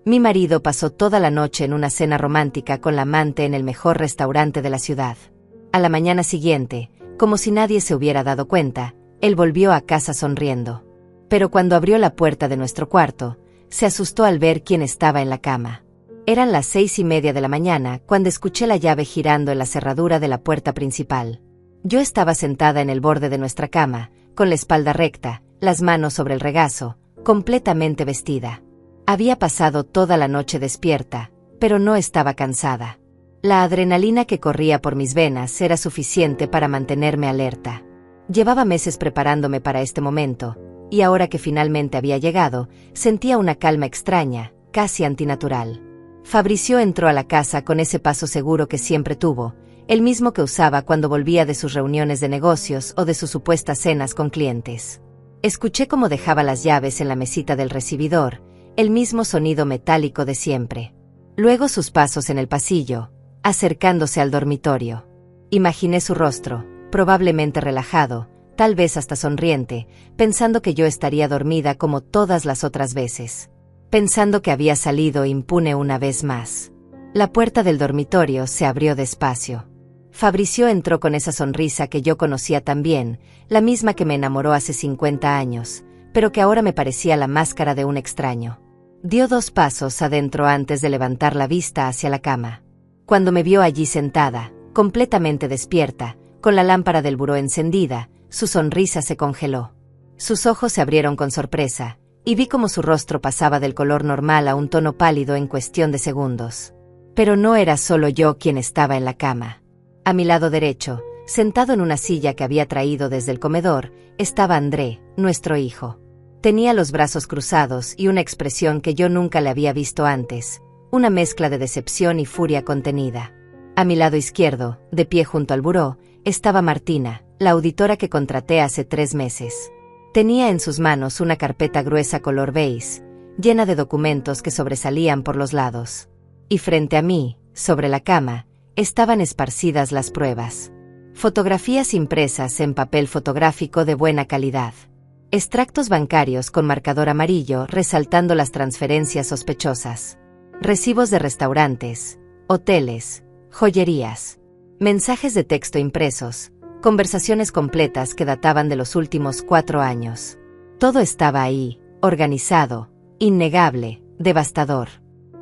Mi marido pasó toda la noche en una cena romántica con la amante en el mejor restaurante de la ciudad. A la mañana siguiente, como si nadie se hubiera dado cuenta, él volvió a casa sonriendo. Pero cuando abrió la puerta de nuestro cuarto, se asustó al ver quién estaba en la cama. Eran las 6:30 de la mañana cuando escuché la llave girando en la cerradura de la puerta principal. Yo estaba sentada en el borde de nuestra cama, con la espalda recta, las manos sobre el regazo, completamente vestida. Había pasado toda la noche despierta, pero no estaba cansada. La adrenalina que corría por mis venas era suficiente para mantenerme alerta. Llevaba meses preparándome para este momento, y ahora que finalmente había llegado, sentía una calma extraña, casi antinatural. Fabrizio entró a la casa con ese paso seguro que siempre tuvo, el mismo que usaba cuando volvía de sus reuniones de negocios o de sus supuestas cenas con clientes. Escuché cómo dejaba las llaves en la mesita del recibidor, el mismo sonido metálico de siempre. Luego sus pasos en el pasillo, acercándose al dormitorio. Imaginé su rostro, probablemente relajado, tal vez hasta sonriente, pensando que yo estaría dormida como todas las otras veces. Pensando que había salido impune una vez más. La puerta del dormitorio se abrió despacio. Fabrizio entró con esa sonrisa que yo conocía tan bien, la misma que me enamoró hace 50 años, pero que ahora me parecía la máscara de un extraño. Dio 2 pasos adentro antes de levantar la vista hacia la cama. Cuando me vio allí sentada, completamente despierta, con la lámpara del buró encendida, su sonrisa se congeló. Sus ojos se abrieron con sorpresa, y vi cómo su rostro pasaba del color normal a un tono pálido en cuestión de segundos. Pero no era solo yo quien estaba en la cama. A mi lado derecho, sentado en una silla que había traído desde el comedor, estaba André, nuestro hijo. Tenía los brazos cruzados y una expresión que yo nunca le había visto antes, una mezcla de decepción y furia contenida. A mi lado izquierdo, de pie junto al buró, estaba Martina, la auditora que contraté hace 3 meses. Tenía en sus manos una carpeta gruesa color beige, llena de documentos que sobresalían por los lados. Y frente a mí, sobre la cama, estaban esparcidas las pruebas. Fotografías impresas en papel fotográfico de buena calidad. Extractos bancarios con marcador amarillo resaltando las transferencias sospechosas. Recibos de restaurantes, hoteles, joyerías. Mensajes de texto impresos. Conversaciones completas que databan de los últimos 4 años. Todo estaba ahí, organizado, innegable, devastador.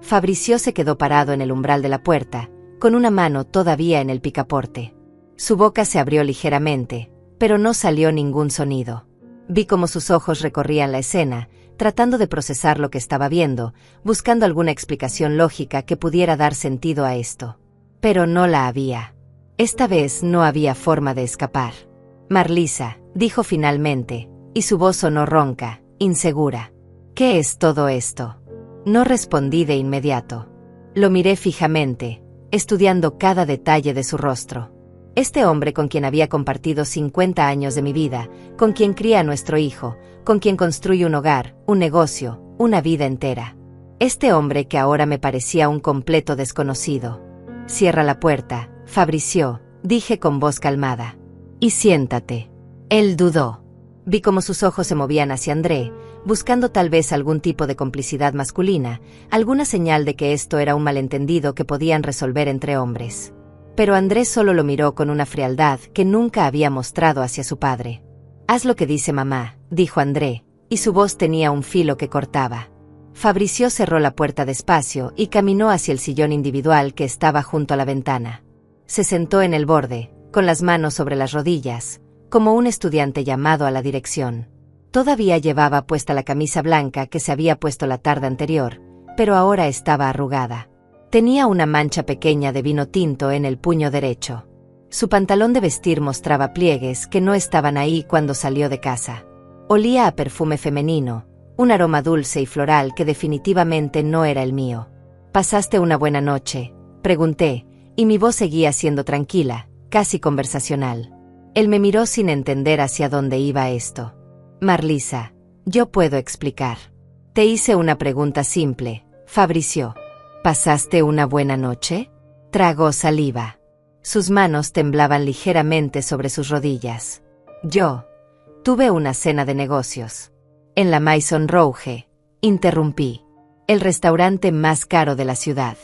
Fabrizio se quedó parado en el umbral de la puerta, con una mano todavía en el picaporte. Su boca se abrió ligeramente, pero no salió ningún sonido. Vi cómo sus ojos recorrían la escena, tratando de procesar lo que estaba viendo, buscando alguna explicación lógica que pudiera dar sentido a esto. Pero no la había. Esta vez no había forma de escapar. Marlisa, dijo finalmente, y su voz sonó ronca, insegura. ¿Qué es todo esto? No respondí de inmediato. Lo miré fijamente, estudiando cada detalle de su rostro. Este hombre con quien había compartido 50 años de mi vida, con quien cría a nuestro hijo, con quien construye un hogar, un negocio, una vida entera. Este hombre que ahora me parecía un completo desconocido. Cierra la puerta, Fabrizio, dije con voz calmada. Y siéntate. Él dudó. Vi cómo sus ojos se movían hacia André, buscando tal vez algún tipo de complicidad masculina, alguna señal de que esto era un malentendido que podían resolver entre hombres. Pero Andrés solo lo miró con una frialdad que nunca había mostrado hacia su padre. «Haz lo que dice mamá», dijo André, y su voz tenía un filo que cortaba. Fabrizio cerró la puerta despacio y caminó hacia el sillón individual que estaba junto a la ventana. Se sentó en el borde, con las manos sobre las rodillas, como un estudiante llamado a la dirección. Todavía llevaba puesta la camisa blanca que se había puesto la tarde anterior, pero ahora estaba arrugada. Tenía una mancha pequeña de vino tinto en el puño derecho. Su pantalón de vestir mostraba pliegues que no estaban ahí cuando salió de casa. Olía a perfume femenino, un aroma dulce y floral que definitivamente no era el mío. ¿Pasaste una buena noche?, pregunté, y mi voz seguía siendo tranquila, casi conversacional. Él me miró sin entender hacia dónde iba esto. Marlisa, yo puedo explicar. Te hice una pregunta simple, Fabrizio. ¿Pasaste una buena noche? Tragó saliva. Sus manos temblaban ligeramente sobre sus rodillas. Yo tuve una cena de negocios. En la Maison Rouge, interrumpí. El restaurante más caro de la ciudad.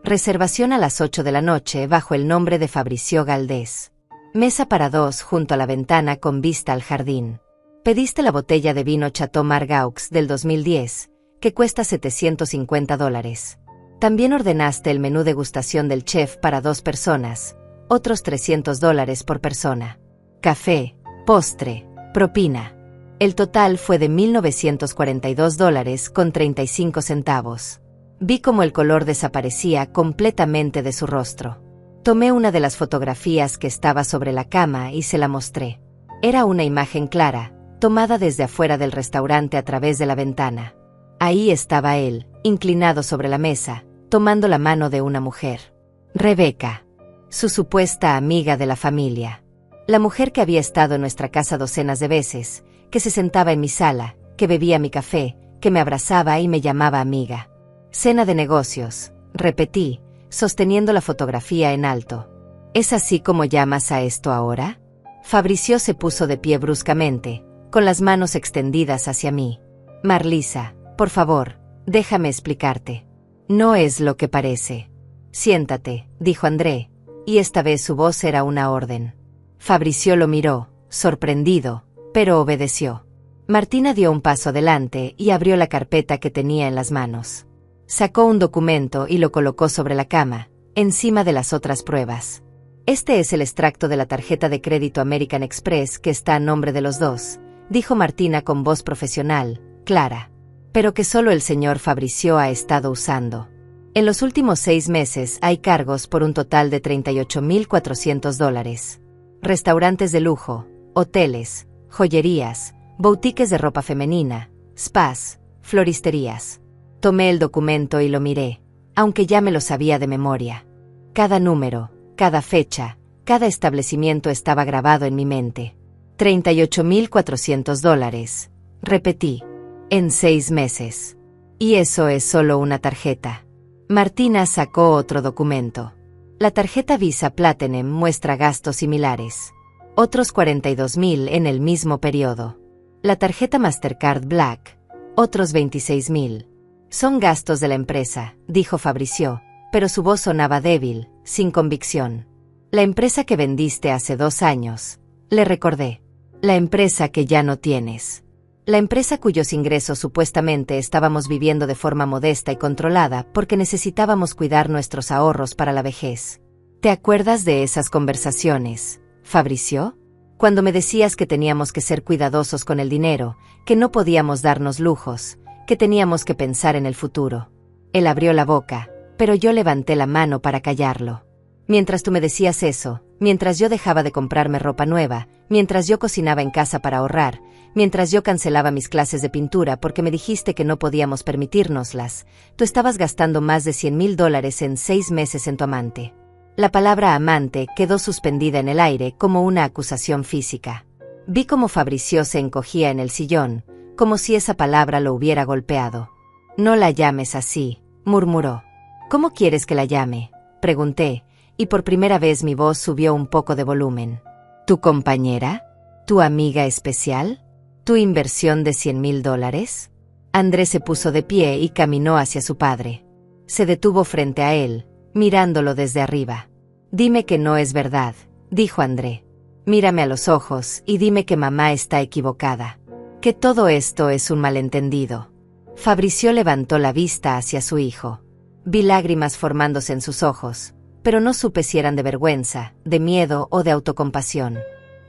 Reservación a las 8 de la noche bajo el nombre de Fabricio Galdés. Mesa para dos junto a la ventana con vista al jardín. Pediste la botella de vino Chateau Margaux del 2010, que cuesta $750. También ordenaste el menú degustación del chef para 2 personas, otros $300 por persona. Café, postre, propina. El total fue de $1,942,35. Vi cómo el color desaparecía completamente de su rostro. Tomé una de las fotografías que estaba sobre la cama y se la mostré. Era una imagen clara, tomada desde afuera del restaurante a través de la ventana. Ahí estaba él, inclinado sobre la mesa, tomando la mano de una mujer. Rebeca, su supuesta amiga de la familia. La mujer que había estado en nuestra casa docenas de veces, que se sentaba en mi sala, que bebía mi café, que me abrazaba y me llamaba amiga. Cena de negocios, repetí, sosteniendo la fotografía en alto. ¿Es así como llamas a esto ahora? Fabricio se puso de pie bruscamente, con las manos extendidas hacia mí. Marlisa, por favor, déjame explicarte. No es lo que parece. Siéntate, dijo André, y esta vez su voz era una orden. Fabricio lo miró, sorprendido, pero obedeció. Martina dio un paso adelante y abrió la carpeta que tenía en las manos. Sacó un documento y lo colocó sobre la cama, encima de las otras pruebas. Este es el extracto de la tarjeta de crédito American Express que está a nombre de los dos, dijo Martina con voz profesional, clara. Pero que solo el señor Fabricio ha estado usando. En los últimos 6 meses hay cargos por un total de $38,400. Restaurantes de lujo, hoteles, joyerías, boutiques de ropa femenina, spas, floristerías. Tomé el documento y lo miré, aunque ya me lo sabía de memoria. Cada número, cada fecha, cada establecimiento estaba grabado en mi mente. $38,400, repetí, en 6 meses. Y eso es solo una tarjeta. Martina sacó otro documento. La tarjeta Visa Platinum muestra gastos similares. Otros 42,000 en el mismo periodo. La tarjeta Mastercard Black, otros 26,000. Son gastos de la empresa, dijo Fabricio, pero su voz sonaba débil, sin convicción. La empresa que vendiste hace 2 años, le recordé. La empresa que ya no tienes. La empresa cuyos ingresos supuestamente estábamos viviendo de forma modesta y controlada porque necesitábamos cuidar nuestros ahorros para la vejez. ¿Te acuerdas de esas conversaciones, Fabricio? Cuando me decías que teníamos que ser cuidadosos con el dinero, que no podíamos darnos lujos, que teníamos que pensar en el futuro. Él abrió la boca, pero yo levanté la mano para callarlo. Mientras tú me decías eso, mientras yo dejaba de comprarme ropa nueva, mientras yo cocinaba en casa para ahorrar, mientras yo cancelaba mis clases de pintura porque me dijiste que no podíamos permitírnoslas, tú estabas gastando más de $100,000 en 6 meses en tu amante. La palabra amante quedó suspendida en el aire como una acusación física. Vi cómo Fabricio se encogía en el sillón, como si esa palabra lo hubiera golpeado. No la llames así, murmuró. ¿Cómo quieres que la llame?, pregunté, y por primera vez mi voz subió un poco de volumen. ¿Tu compañera? ¿Tu amiga especial? ¿Tu inversión de $100,000? André se puso de pie y caminó hacia su padre. Se detuvo frente a él, mirándolo desde arriba. Dime que no es verdad, dijo André. Mírame a los ojos y dime que mamá está equivocada. Que todo esto es un malentendido. Fabricio levantó la vista hacia su hijo. Vi lágrimas formándose en sus ojos, pero no supe si eran de vergüenza, de miedo o de autocompasión.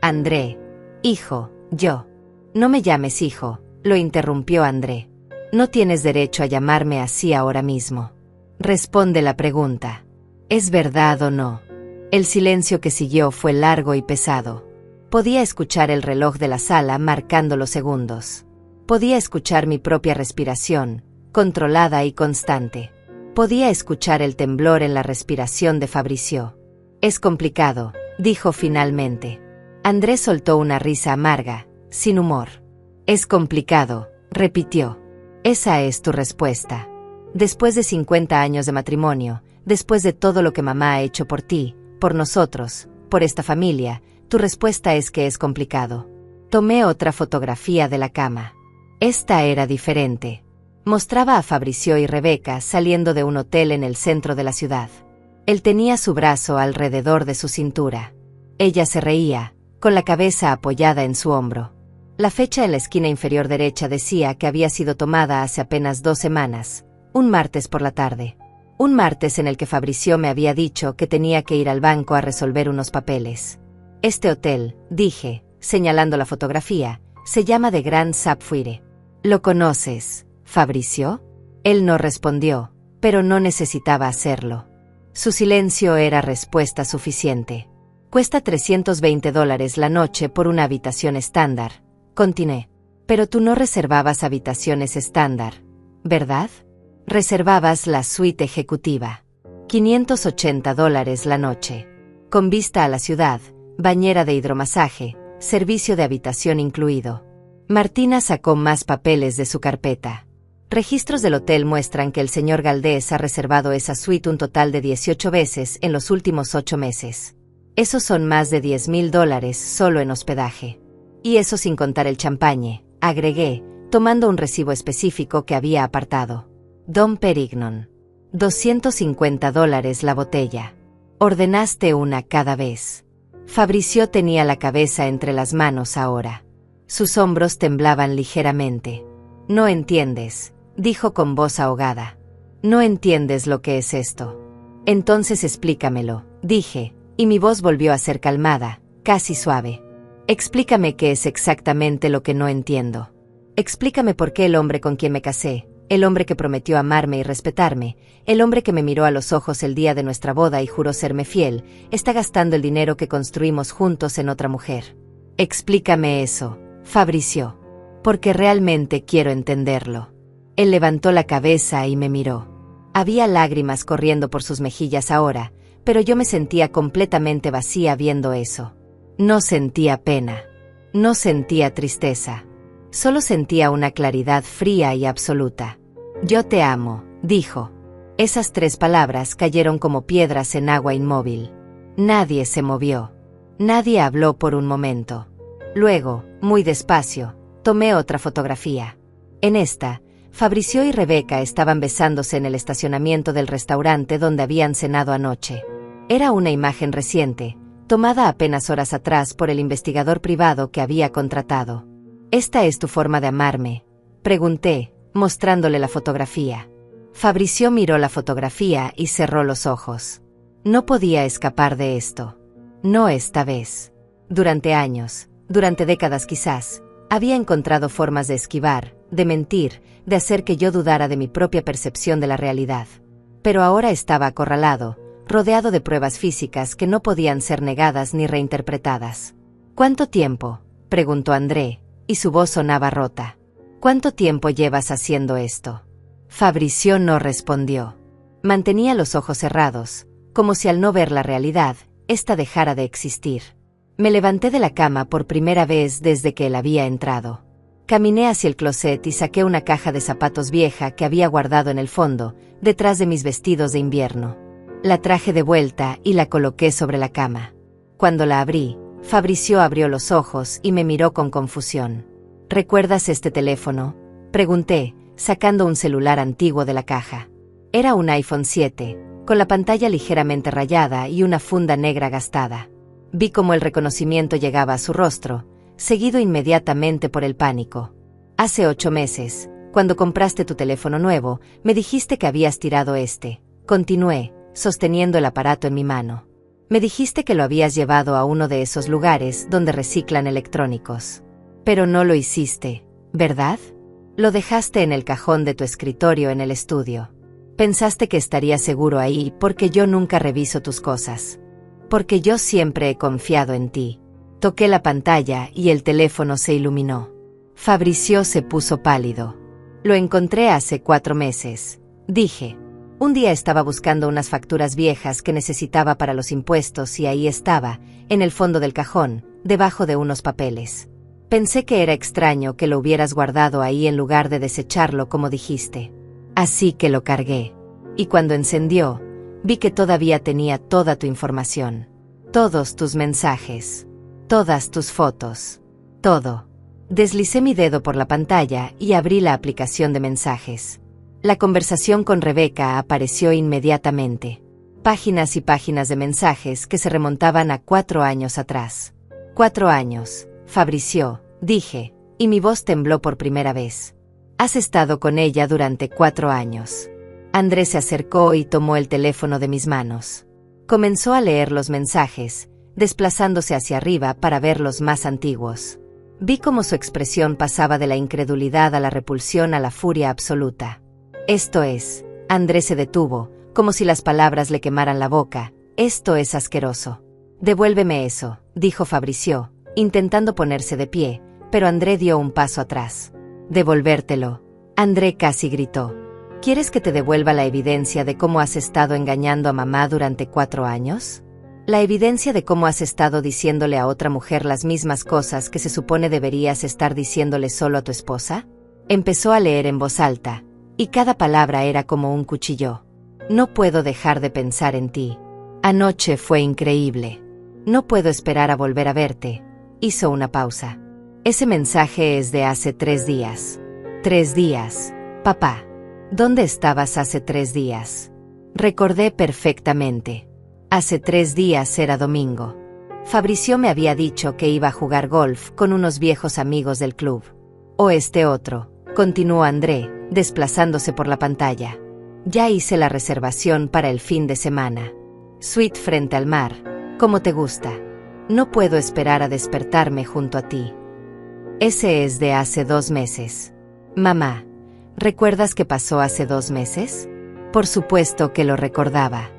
André. Hijo, yo. No me llames hijo, lo interrumpió André. No tienes derecho a llamarme así ahora mismo. Responde la pregunta. ¿Es verdad o no? El silencio que siguió fue largo y pesado. Podía escuchar el reloj de la sala marcando los segundos. Podía escuchar mi propia respiración, controlada y constante. Podía escuchar el temblor en la respiración de Fabricio. Es complicado, dijo finalmente. Andrés soltó una risa amarga, sin humor. Es complicado, repitió. Esa es tu respuesta. Después de 50 años de matrimonio, después de todo lo que mamá ha hecho por ti, por nosotros, por esta familia, tu respuesta es que es complicado. Tomé otra fotografía de la cama. Esta era diferente. Mostraba a Fabricio y Rebeca saliendo de un hotel en el centro de la ciudad. Él tenía su brazo alrededor de su cintura. Ella se reía, con la cabeza apoyada en su hombro. La fecha en la esquina inferior derecha decía que había sido tomada hace apenas 2 semanas, un martes por la tarde. Un martes en el que Fabricio me había dicho que tenía que ir al banco a resolver unos papeles. Este hotel, dije, señalando la fotografía, se llama The Grand Sapphire. ¿Lo conoces, Fabricio? Él no respondió, pero no necesitaba hacerlo. Su silencio era respuesta suficiente. Cuesta $320 la noche por una habitación estándar, continué. Pero tú no reservabas habitaciones estándar, ¿verdad? Reservabas la suite ejecutiva. $580 la noche. Con vista a la ciudad, bañera de hidromasaje, servicio de habitación incluido. Martina sacó más papeles de su carpeta. Registros del hotel muestran que el señor Galdés ha reservado esa suite un total de 18 veces en los últimos 8 meses. Esos son más de $10,000 solo en hospedaje. Y eso sin contar el champagne, agregué, tomando un recibo específico que había apartado. Dom Perignon. $250 la botella. Ordenaste una cada vez. Fabricio tenía la cabeza entre las manos ahora. Sus hombros temblaban ligeramente. No entiendes, dijo con voz ahogada. No entiendes lo que es esto. Entonces explícamelo, dije, y mi voz volvió a ser calmada, casi suave. Explícame qué es exactamente lo que no entiendo. Explícame por qué el hombre con quien me casé, el hombre que prometió amarme y respetarme, el hombre que me miró a los ojos el día de nuestra boda y juró serme fiel, está gastando el dinero que construimos juntos en otra mujer. Explícame eso, Fabricio, porque realmente quiero entenderlo. Él levantó la cabeza y me miró. Había lágrimas corriendo por sus mejillas ahora, pero yo me sentía completamente vacía viendo eso. No sentía pena. No sentía tristeza. Solo sentía una claridad fría y absoluta. Yo te amo, dijo. Esas 3 palabras cayeron como piedras en agua inmóvil. Nadie se movió. Nadie habló por un momento. Luego, muy despacio, tomé otra fotografía. En esta, Fabricio y Rebeca estaban besándose en el estacionamiento del restaurante donde habían cenado anoche. Era una imagen reciente, tomada apenas horas atrás por el investigador privado que había contratado. ¿Esta es tu forma de amarme?, pregunté, mostrándole la fotografía. Fabricio miró la fotografía y cerró los ojos. No podía escapar de esto. No esta vez. Durante años, durante décadas quizás, había encontrado formas de esquivar, de mentir, de hacer que yo dudara de mi propia percepción de la realidad. Pero ahora estaba acorralado, rodeado de pruebas físicas que no podían ser negadas ni reinterpretadas. ¿Cuánto tiempo?, preguntó André, y su voz sonaba rota. ¿Cuánto tiempo llevas haciendo esto? Fabricio no respondió. Mantenía los ojos cerrados, como si al no ver la realidad, ésta dejara de existir. Me levanté de la cama por primera vez desde que él había entrado. Caminé hacia el closet y saqué una caja de zapatos vieja que había guardado en el fondo, detrás de mis vestidos de invierno. La traje de vuelta y la coloqué sobre la cama. Cuando la abrí, Fabricio abrió los ojos y me miró con confusión. ¿Recuerdas este teléfono?, pregunté, sacando un celular antiguo de la caja. Era un iPhone 7, con la pantalla ligeramente rayada y una funda negra gastada. Vi cómo el reconocimiento llegaba a su rostro, seguido inmediatamente por el pánico. Hace 8 meses, cuando compraste tu teléfono nuevo, me dijiste que habías tirado este. Continué, sosteniendo el aparato en mi mano. Me dijiste que lo habías llevado a uno de esos lugares donde reciclan electrónicos. Pero no lo hiciste, ¿verdad? Lo dejaste en el cajón de tu escritorio en el estudio. Pensaste que estaría seguro ahí porque yo nunca reviso tus cosas. Porque yo siempre he confiado en ti. Toqué la pantalla y el teléfono se iluminó. Fabricio se puso pálido. Lo encontré hace 4 meses, dije. Un día estaba buscando unas facturas viejas que necesitaba para los impuestos y ahí estaba, en el fondo del cajón, debajo de unos papeles. Pensé que era extraño que lo hubieras guardado ahí en lugar de desecharlo como dijiste. Así que lo cargué. Y cuando encendió, vi que todavía tenía toda tu información. Todos tus mensajes. Todas tus fotos. Todo. Deslicé mi dedo por la pantalla y abrí la aplicación de mensajes. La conversación con Rebeca apareció inmediatamente. Páginas y páginas de mensajes que se remontaban a 4 años atrás. 4 años, Fabricio, dije, y mi voz tembló por primera vez. Has estado con ella durante 4 años. André se acercó y tomó el teléfono de mis manos. Comenzó a leer los mensajes, desplazándose hacia arriba para ver los más antiguos. Vi cómo su expresión pasaba de la incredulidad a la repulsión a la furia absoluta. Esto es, André se detuvo, como si las palabras le quemaran la boca. Esto es asqueroso. Devuélveme eso, dijo Fabricio, intentando ponerse de pie, pero André dio un paso atrás. Devolvértelo. André casi gritó. ¿Quieres que te devuelva la evidencia de cómo has estado engañando a mamá durante 4 años? ¿La evidencia de cómo has estado diciéndole a otra mujer las mismas cosas que se supone deberías estar diciéndole solo a tu esposa? Empezó a leer en voz alta, y cada palabra era como un cuchillo. No puedo dejar de pensar en ti. Anoche fue increíble. No puedo esperar a volver a verte. Hizo una pausa. Ese mensaje es de hace 3 días. 3 días. Papá. ¿Dónde estabas hace 3 días? Recordé perfectamente. Hace 3 días era domingo. Fabricio me había dicho que iba a jugar golf con unos viejos amigos del club. O este otro, continuó André, desplazándose por la pantalla. Ya hice la reservación para el fin de semana. Suite frente al mar, como te gusta. No puedo esperar a despertarme junto a ti. Ese es de hace 2 meses. Mamá, ¿recuerdas qué pasó hace 2 meses? Por supuesto que lo recordaba.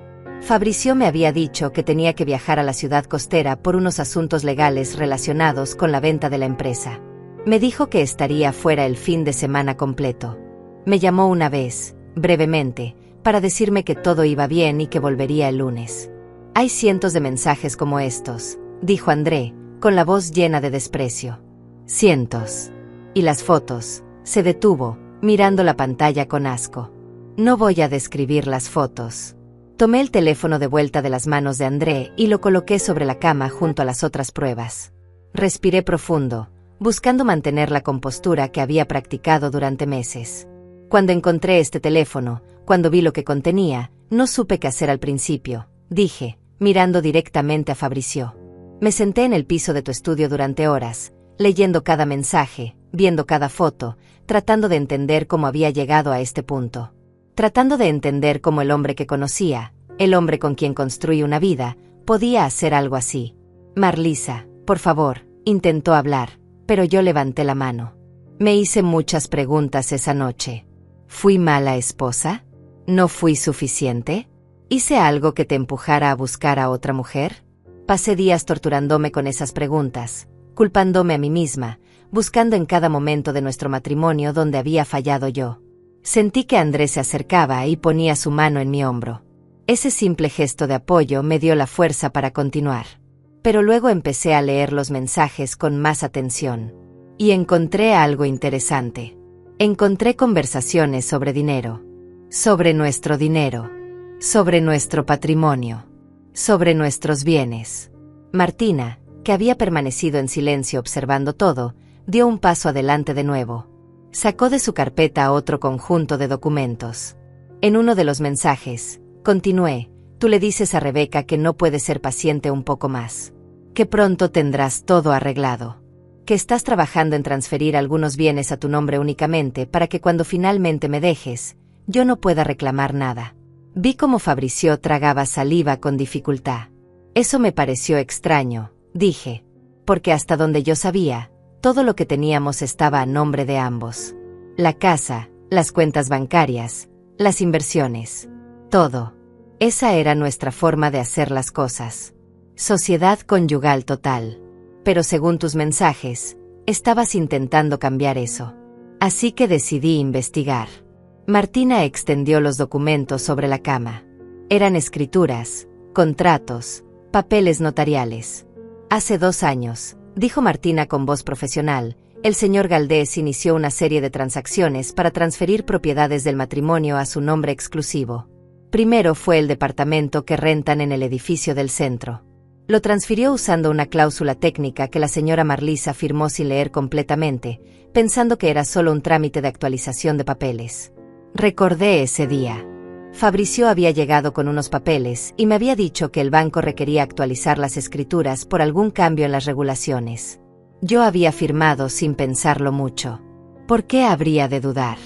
Fabricio me había dicho que tenía que viajar a la ciudad costera por unos asuntos legales relacionados con la venta de la empresa. Me dijo que estaría fuera el fin de semana completo. Me llamó una vez, brevemente, para decirme que todo iba bien y que volvería el lunes. Hay cientos de mensajes como estos, dijo André, con la voz llena de desprecio. Cientos. Y las fotos. Se detuvo, mirando la pantalla con asco. No voy a describir las fotos. Tomé el teléfono de vuelta de las manos de André y lo coloqué sobre la cama junto a las otras pruebas. Respiré profundo, buscando mantener la compostura que había practicado durante meses. Cuando encontré este teléfono, cuando vi lo que contenía, no supe qué hacer al principio, dije, mirando directamente a Fabricio. Me senté en el piso de tu estudio durante horas, leyendo cada mensaje, viendo cada foto, tratando de entender cómo había llegado a este punto. Tratando de entender cómo el hombre que conocía, el hombre con quien construí una vida, podía hacer algo así. Marlisa, por favor, intentó hablar, pero yo levanté la mano. Me hice muchas preguntas esa noche. ¿Fui mala esposa? ¿No fui suficiente? ¿Hice algo que te empujara a buscar a otra mujer? Pasé días torturándome con esas preguntas, culpándome a mí misma, buscando en cada momento de nuestro matrimonio donde había fallado yo. Sentí que André se acercaba y ponía su mano en mi hombro. Ese simple gesto de apoyo me dio la fuerza para continuar. Pero luego empecé a leer los mensajes con más atención. Y encontré algo interesante. Encontré conversaciones sobre dinero. Sobre nuestro dinero. Sobre nuestro patrimonio. Sobre nuestros bienes. Martina, que había permanecido en silencio observando todo, dio un paso adelante de nuevo. Sacó de su carpeta otro conjunto de documentos. En uno de los mensajes, continué, tú le dices a Rebeca que no puede ser paciente un poco más. Que pronto tendrás todo arreglado. Que estás trabajando en transferir algunos bienes a tu nombre únicamente para que cuando finalmente me dejes, yo no pueda reclamar nada. Vi cómo Fabricio tragaba saliva con dificultad. Eso me pareció extraño, dije, porque hasta donde yo sabía, todo lo que teníamos estaba a nombre de ambos. La casa, las cuentas bancarias, las inversiones. Todo. Esa era nuestra forma de hacer las cosas. Sociedad conyugal total. Pero según tus mensajes, estabas intentando cambiar eso. Así que decidí investigar. Martina extendió los documentos sobre la cama. Eran escrituras, contratos, papeles notariales. Hace 2 años, dijo Martina con voz profesional, el señor Galdés inició una serie de transacciones para transferir propiedades del matrimonio a su nombre exclusivo. Primero fue el departamento que rentan en el edificio del centro. Lo transfirió usando una cláusula técnica que la señora Marlisa firmó sin leer completamente, pensando que era solo un trámite de actualización de papeles. Recordé ese día. Fabrizio había llegado con unos papeles y me había dicho que el banco requería actualizar las escrituras por algún cambio en las regulaciones. Yo había firmado sin pensarlo mucho. ¿Por qué habría de dudar?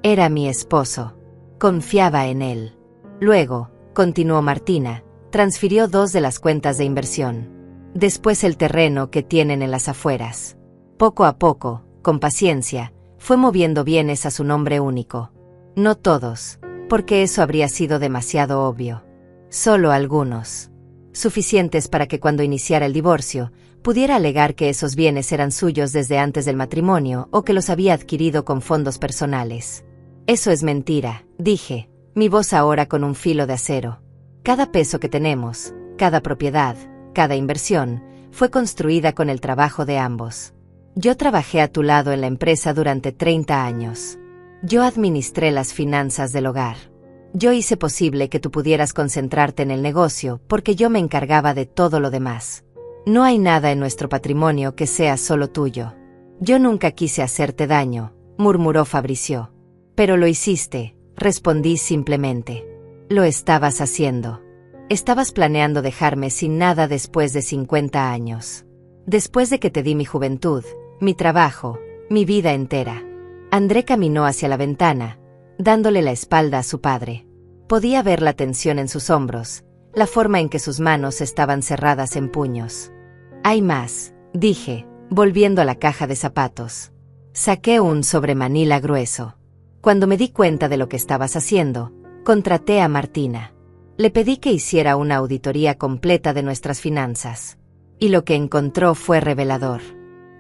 Era mi esposo. Confiaba en él. Luego, continuó Martina, transfirió 2 de las cuentas de inversión. Después el terreno que tienen en las afueras. Poco a poco, con paciencia, fue moviendo bienes a su nombre único. No todos, porque eso habría sido demasiado obvio. Solo algunos. Suficientes para que cuando iniciara el divorcio, pudiera alegar que esos bienes eran suyos desde antes del matrimonio o que los había adquirido con fondos personales. Eso es mentira, dije, mi voz ahora con un filo de acero. Cada peso que tenemos, cada propiedad, cada inversión, fue construida con el trabajo de ambos. Yo trabajé a tu lado en la empresa durante 30 años. Yo administré las finanzas del hogar. Yo hice posible que tú pudieras concentrarte en el negocio porque yo me encargaba de todo lo demás. No hay nada en nuestro patrimonio que sea solo tuyo. Yo nunca quise hacerte daño, murmuró Fabrizio. Pero lo hiciste, respondí simplemente. Lo estabas haciendo. Estabas planeando dejarme sin nada después de 50 años. Después de que te di mi juventud, mi trabajo, mi vida entera. André caminó hacia la ventana, dándole la espalda a su padre. Podía ver la tensión en sus hombros, la forma en que sus manos estaban cerradas en puños. Hay más, dije, volviendo a la caja de zapatos. Saqué un sobremanila grueso. Cuando me di cuenta de lo que estabas haciendo, contraté a Martina. Le pedí que hiciera una auditoría completa de nuestras finanzas. Y lo que encontró fue revelador.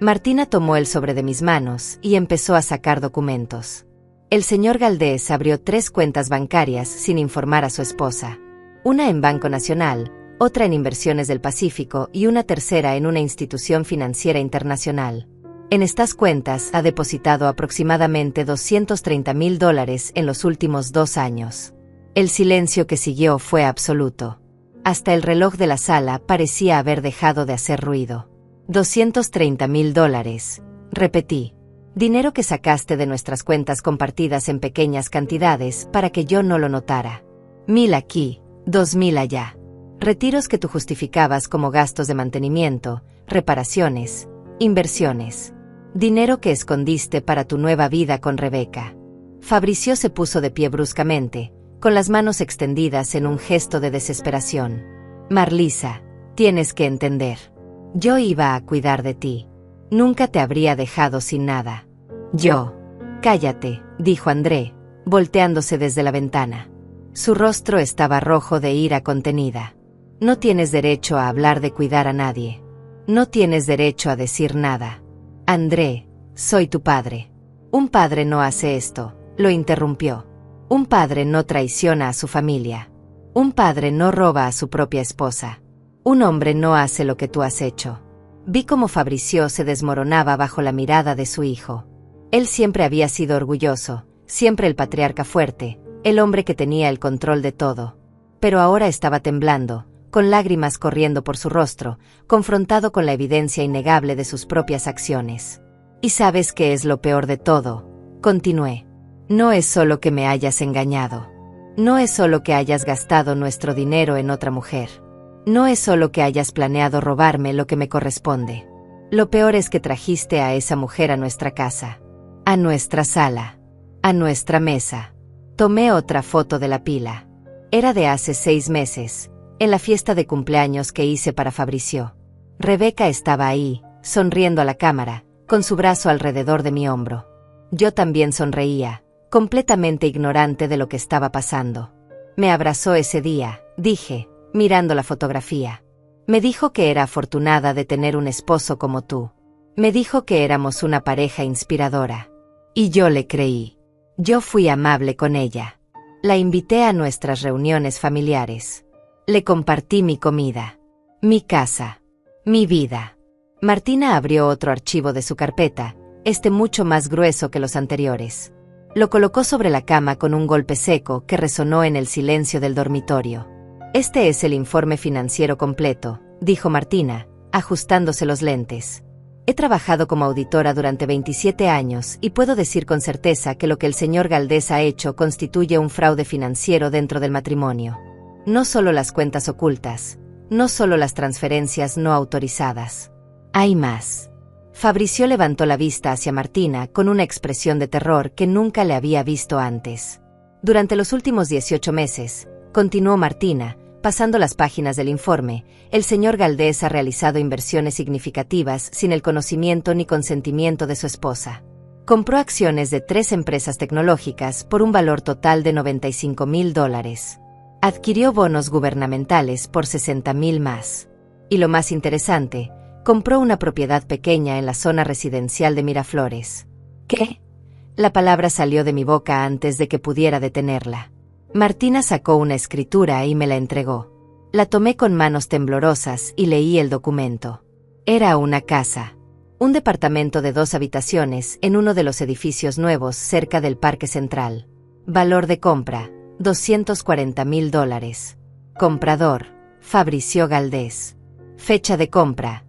Martina tomó el sobre de mis manos y empezó a sacar documentos. El señor Galdés abrió 3 cuentas bancarias sin informar a su esposa. Una en Banco Nacional, otra en Inversiones del Pacífico y una tercera en una institución financiera internacional. En estas cuentas ha depositado aproximadamente $230,000 en los últimos 2 años. El silencio que siguió fue absoluto. Hasta el reloj de la sala parecía haber dejado de hacer ruido. $230,000, repetí. Dinero que sacaste de nuestras cuentas compartidas en pequeñas cantidades para que yo no lo notara. 1,000 aquí, 2,000 allá. Retiros que tú justificabas como gastos de mantenimiento, reparaciones, inversiones. Dinero que escondiste para tu nueva vida con Rebeca. Fabrizio se puso de pie bruscamente, con las manos extendidas en un gesto de desesperación. Marlisa, tienes que entender. Yo iba a cuidar de ti. Nunca te habría dejado sin nada. Yo. Cállate, dijo André, volteándose desde la ventana. Su rostro estaba rojo de ira contenida. No tienes derecho a hablar de cuidar a nadie. No tienes derecho a decir nada. André, soy tu padre. Un padre no hace esto, lo interrumpió. Un padre no traiciona a su familia. Un padre no roba a su propia esposa. Un hombre no hace lo que tú has hecho. Vi cómo Fabrizio se desmoronaba bajo la mirada de su hijo. Él siempre había sido orgulloso, siempre el patriarca fuerte, el hombre que tenía el control de todo. Pero ahora estaba temblando, con lágrimas corriendo por su rostro, confrontado con la evidencia innegable de sus propias acciones. ¿Y sabes qué es lo peor de todo? Continué. No es solo que me hayas engañado. No es solo que hayas gastado nuestro dinero en otra mujer. No es solo que hayas planeado robarme lo que me corresponde. Lo peor es que trajiste a esa mujer a nuestra casa, a nuestra sala, a nuestra mesa. Tomé otra foto de la pila. Era de hace 6 meses, en la fiesta de cumpleaños que hice para Fabrizio. Rebeca estaba ahí, sonriendo a la cámara, con su brazo alrededor de mi hombro. Yo también sonreía, completamente ignorante de lo que estaba pasando. Me abrazó ese día, dije, mirando la fotografía. Me dijo que era afortunada de tener un esposo como tú. Me dijo que éramos una pareja inspiradora. Y yo le creí. Yo fui amable con ella. La invité a nuestras reuniones familiares. Le compartí mi comida, mi casa, mi vida. Martina abrió otro archivo de su carpeta, mucho más grueso que los anteriores. Lo colocó sobre la cama con un golpe seco que resonó en el silencio del dormitorio. Este es el informe financiero completo, dijo Martina, ajustándose los lentes. He trabajado como auditora durante 27 años y puedo decir con certeza que lo que el señor Galdés ha hecho constituye un fraude financiero dentro del matrimonio. No solo las cuentas ocultas, no solo las transferencias no autorizadas. Hay más. Fabricio levantó la vista hacia Martina con una expresión de terror que nunca le había visto antes. Durante los últimos 18 meses, continuó Martina, pasando las páginas del informe, el señor Galdés ha realizado inversiones significativas sin el conocimiento ni consentimiento de su esposa. Compró acciones de 3 empresas tecnológicas por un valor total de $95,000. Adquirió bonos gubernamentales por $60,000 más. Y lo más interesante, compró una propiedad pequeña en la zona residencial de Miraflores. ¿Qué? La palabra salió de mi boca antes de que pudiera detenerla. Martina sacó una escritura y me la entregó. La tomé con manos temblorosas y leí el documento. Era una casa. Un departamento de 2 habitaciones en uno de los edificios nuevos cerca del Parque Central. Valor de compra, $240,000. Comprador, Fabricio Galdés. Fecha de compra,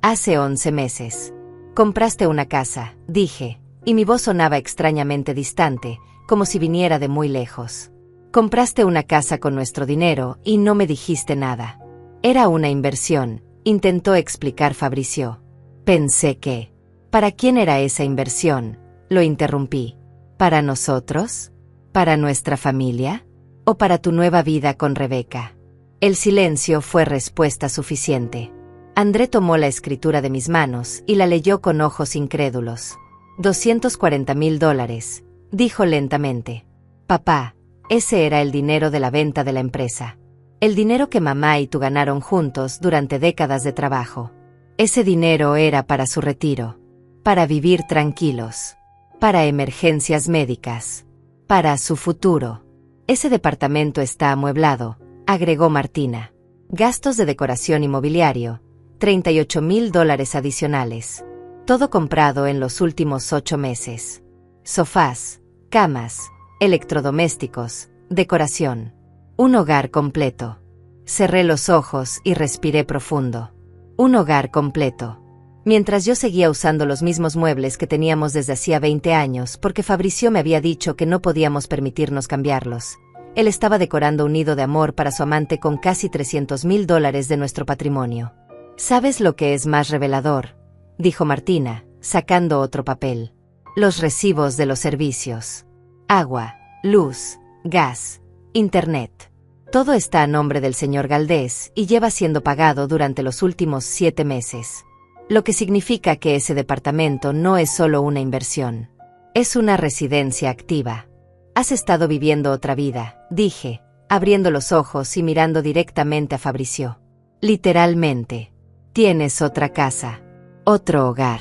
hace 11 meses. Compraste una casa, dije, y mi voz sonaba extrañamente distante, como si viniera de muy lejos. Compraste una casa con nuestro dinero y no me dijiste nada. Era una inversión, intentó explicar Fabricio. Pensé que... ¿Para quién era esa inversión? Lo interrumpí. ¿Para nosotros? ¿Para nuestra familia? ¿O para tu nueva vida con Rebeca? El silencio fue respuesta suficiente. André tomó la escritura de mis manos y la leyó con ojos incrédulos. $240,000, dijo lentamente. Papá, ese era el dinero de la venta de la empresa. El dinero que mamá y tú ganaron juntos durante décadas de trabajo. Ese dinero era para su retiro. Para vivir tranquilos. Para emergencias médicas. Para su futuro. Ese departamento está amueblado, agregó Martina. Gastos de decoración y mobiliario, $38,000 adicionales. Todo comprado en los últimos 8 meses. Sofás, camas, electrodomésticos, decoración. Un hogar completo. Cerré los ojos y respiré profundo. Un hogar completo. Mientras yo seguía usando los mismos muebles que teníamos desde hacía 20 años porque Fabricio me había dicho que no podíamos permitirnos cambiarlos. Él estaba decorando un nido de amor para su amante con casi $300,000 de nuestro patrimonio. ¿Sabes lo que es más revelador?, dijo Martina, sacando otro papel. Los recibos de los servicios. Agua, luz, gas, internet. Todo está a nombre del señor Galdés y lleva siendo pagado durante los últimos 7 meses. Lo que significa que ese departamento no es solo una inversión. Es una residencia activa. Has estado viviendo otra vida, dije, abriendo los ojos y mirando directamente a Fabricio. Literalmente. Tienes otra casa. Otro hogar.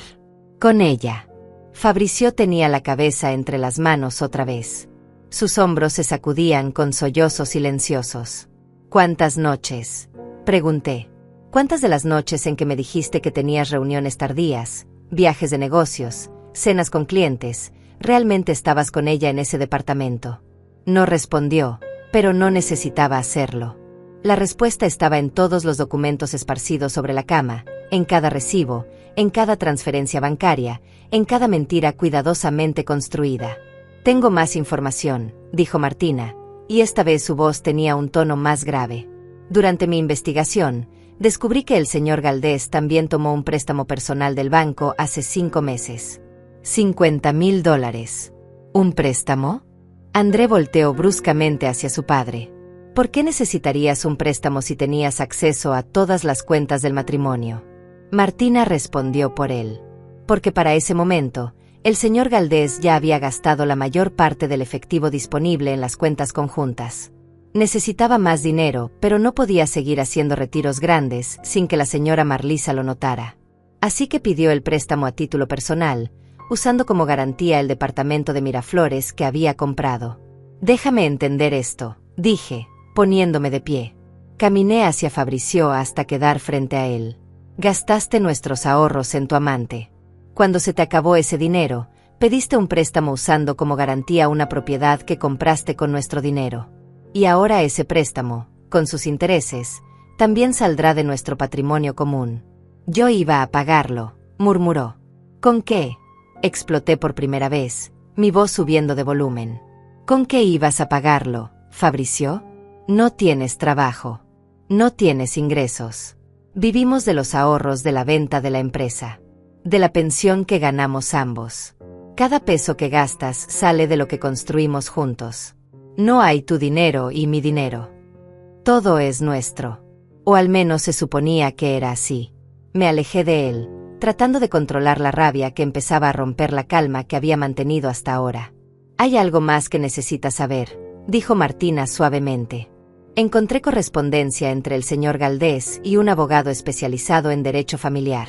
Con ella. Fabricio tenía la cabeza entre las manos otra vez. Sus hombros se sacudían con sollozos silenciosos. ¿Cuántas noches?, pregunté. ¿Cuántas de las noches en que me dijiste que tenías reuniones tardías, viajes de negocios, cenas con clientes, realmente estabas con ella en ese departamento? No respondió, pero no necesitaba hacerlo. La respuesta estaba en todos los documentos esparcidos sobre la cama, en cada recibo, en cada transferencia bancaria, en cada mentira cuidadosamente construida. Tengo más información, dijo Martina, y esta vez su voz tenía un tono más grave. Durante mi investigación, descubrí que el señor Galdés también tomó un préstamo personal del banco hace 5 meses. $50,000. ¿Un préstamo? André volteó bruscamente hacia su padre. ¿Por qué necesitarías un préstamo si tenías acceso a todas las cuentas del matrimonio? Martina respondió por él. Porque para ese momento, el señor Galdés ya había gastado la mayor parte del efectivo disponible en las cuentas conjuntas. Necesitaba más dinero, pero no podía seguir haciendo retiros grandes sin que la señora Marlisa lo notara. Así que pidió el préstamo a título personal, usando como garantía el departamento de Miraflores que había comprado. Déjame entender esto, dije, poniéndome de pie. Caminé hacia Fabricio hasta quedar frente a él. Gastaste nuestros ahorros en tu amante. Cuando se te acabó ese dinero, pediste un préstamo usando como garantía una propiedad que compraste con nuestro dinero. Y ahora ese préstamo, con sus intereses, También saldrá de nuestro patrimonio común. Yo iba a pagarlo, murmuró. ¿Con qué? Exploté por primera vez, mi voz subiendo de volumen. ¿Con qué ibas a pagarlo, Fabrizio? No tienes trabajo. No tienes ingresos. Vivimos de los ahorros de la venta de la empresa. De la pensión que ganamos ambos. Cada peso que gastas sale de lo que construimos juntos. No hay tu dinero y mi dinero. Todo es nuestro. O al menos se suponía que era así. Me alejé de él, tratando de controlar la rabia que empezaba a romper la calma que había mantenido hasta ahora. «Hay algo más que necesitas saber», dijo Martina suavemente. Encontré correspondencia entre el señor Galdés y un abogado especializado en derecho familiar.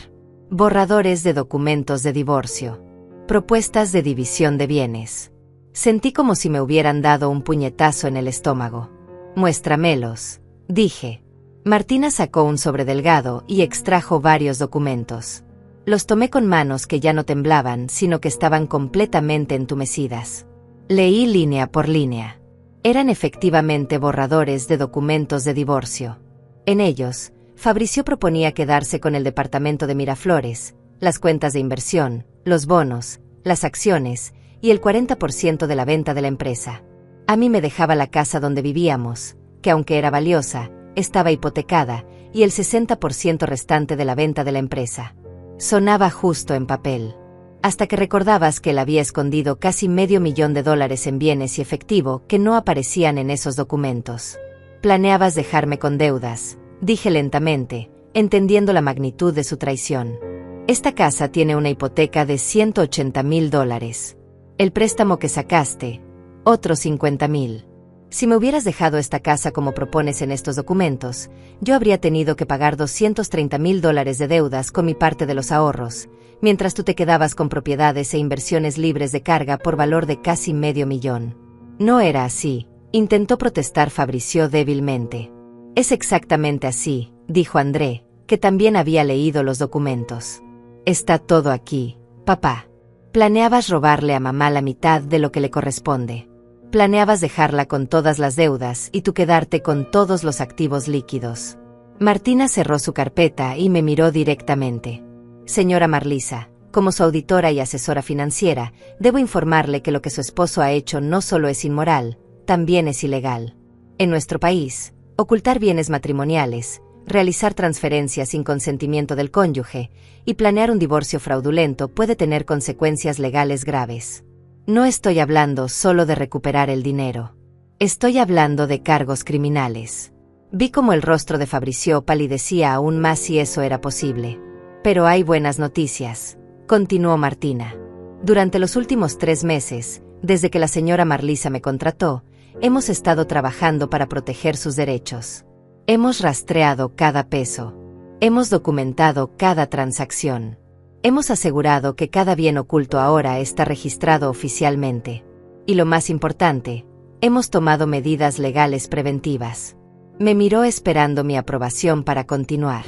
Borradores de documentos de divorcio. Propuestas de división de bienes. Sentí como si me hubieran dado un puñetazo en el estómago. «Muéstramelos», dije. Martina sacó un sobre delgado y extrajo varios documentos. Los tomé con manos que ya no temblaban, sino que estaban completamente entumecidas. Leí línea por línea. Eran efectivamente borradores de documentos de divorcio. En ellos, Fabrizio proponía quedarse con el departamento de Miraflores, las cuentas de inversión, los bonos, las acciones y el 40% de la venta de la empresa. A mí me dejaba la casa donde vivíamos, que aunque era valiosa, estaba hipotecada, y el 60% restante de la venta de la empresa. Sonaba justo en papel. Hasta que recordabas que él había escondido casi $500,000 en bienes y efectivo que no aparecían en esos documentos. Planeabas dejarme con deudas, dije lentamente, entendiendo la magnitud de su traición. Esta casa tiene una hipoteca de $180,000. El préstamo que sacaste, otros $50,000. Si me hubieras dejado esta casa como propones en estos documentos, yo habría tenido que pagar $230,000 de deudas con mi parte de los ahorros, mientras tú te quedabas con propiedades e inversiones libres de carga por valor de casi $500,000. No era así, intentó protestar Fabrizio débilmente. Es exactamente así, dijo André, que también había leído los documentos. Está todo aquí, papá. Planeabas robarle a mamá la mitad de lo que le corresponde. Planeabas dejarla con todas las deudas y tú quedarte con todos los activos líquidos. Martina cerró su carpeta y me miró directamente. Señora Marlisa, como su auditora y asesora financiera, debo informarle que lo que su esposo ha hecho no solo es inmoral, también es ilegal. En nuestro país, ocultar bienes matrimoniales, realizar transferencias sin consentimiento del cónyuge y planear un divorcio fraudulento puede tener consecuencias legales graves. No estoy hablando solo de recuperar el dinero. Estoy hablando de cargos criminales. Vi cómo el rostro de Fabrizio palidecía aún más si eso era posible. Pero hay buenas noticias, continuó Martina. Durante los últimos 3 meses, desde que la señora Marlisa me contrató, hemos estado trabajando para proteger sus derechos. Hemos rastreado cada peso. Hemos documentado cada transacción. Hemos asegurado que cada bien oculto ahora está registrado oficialmente. Y lo más importante, hemos tomado medidas legales preventivas. Me miró esperando mi aprobación para continuar.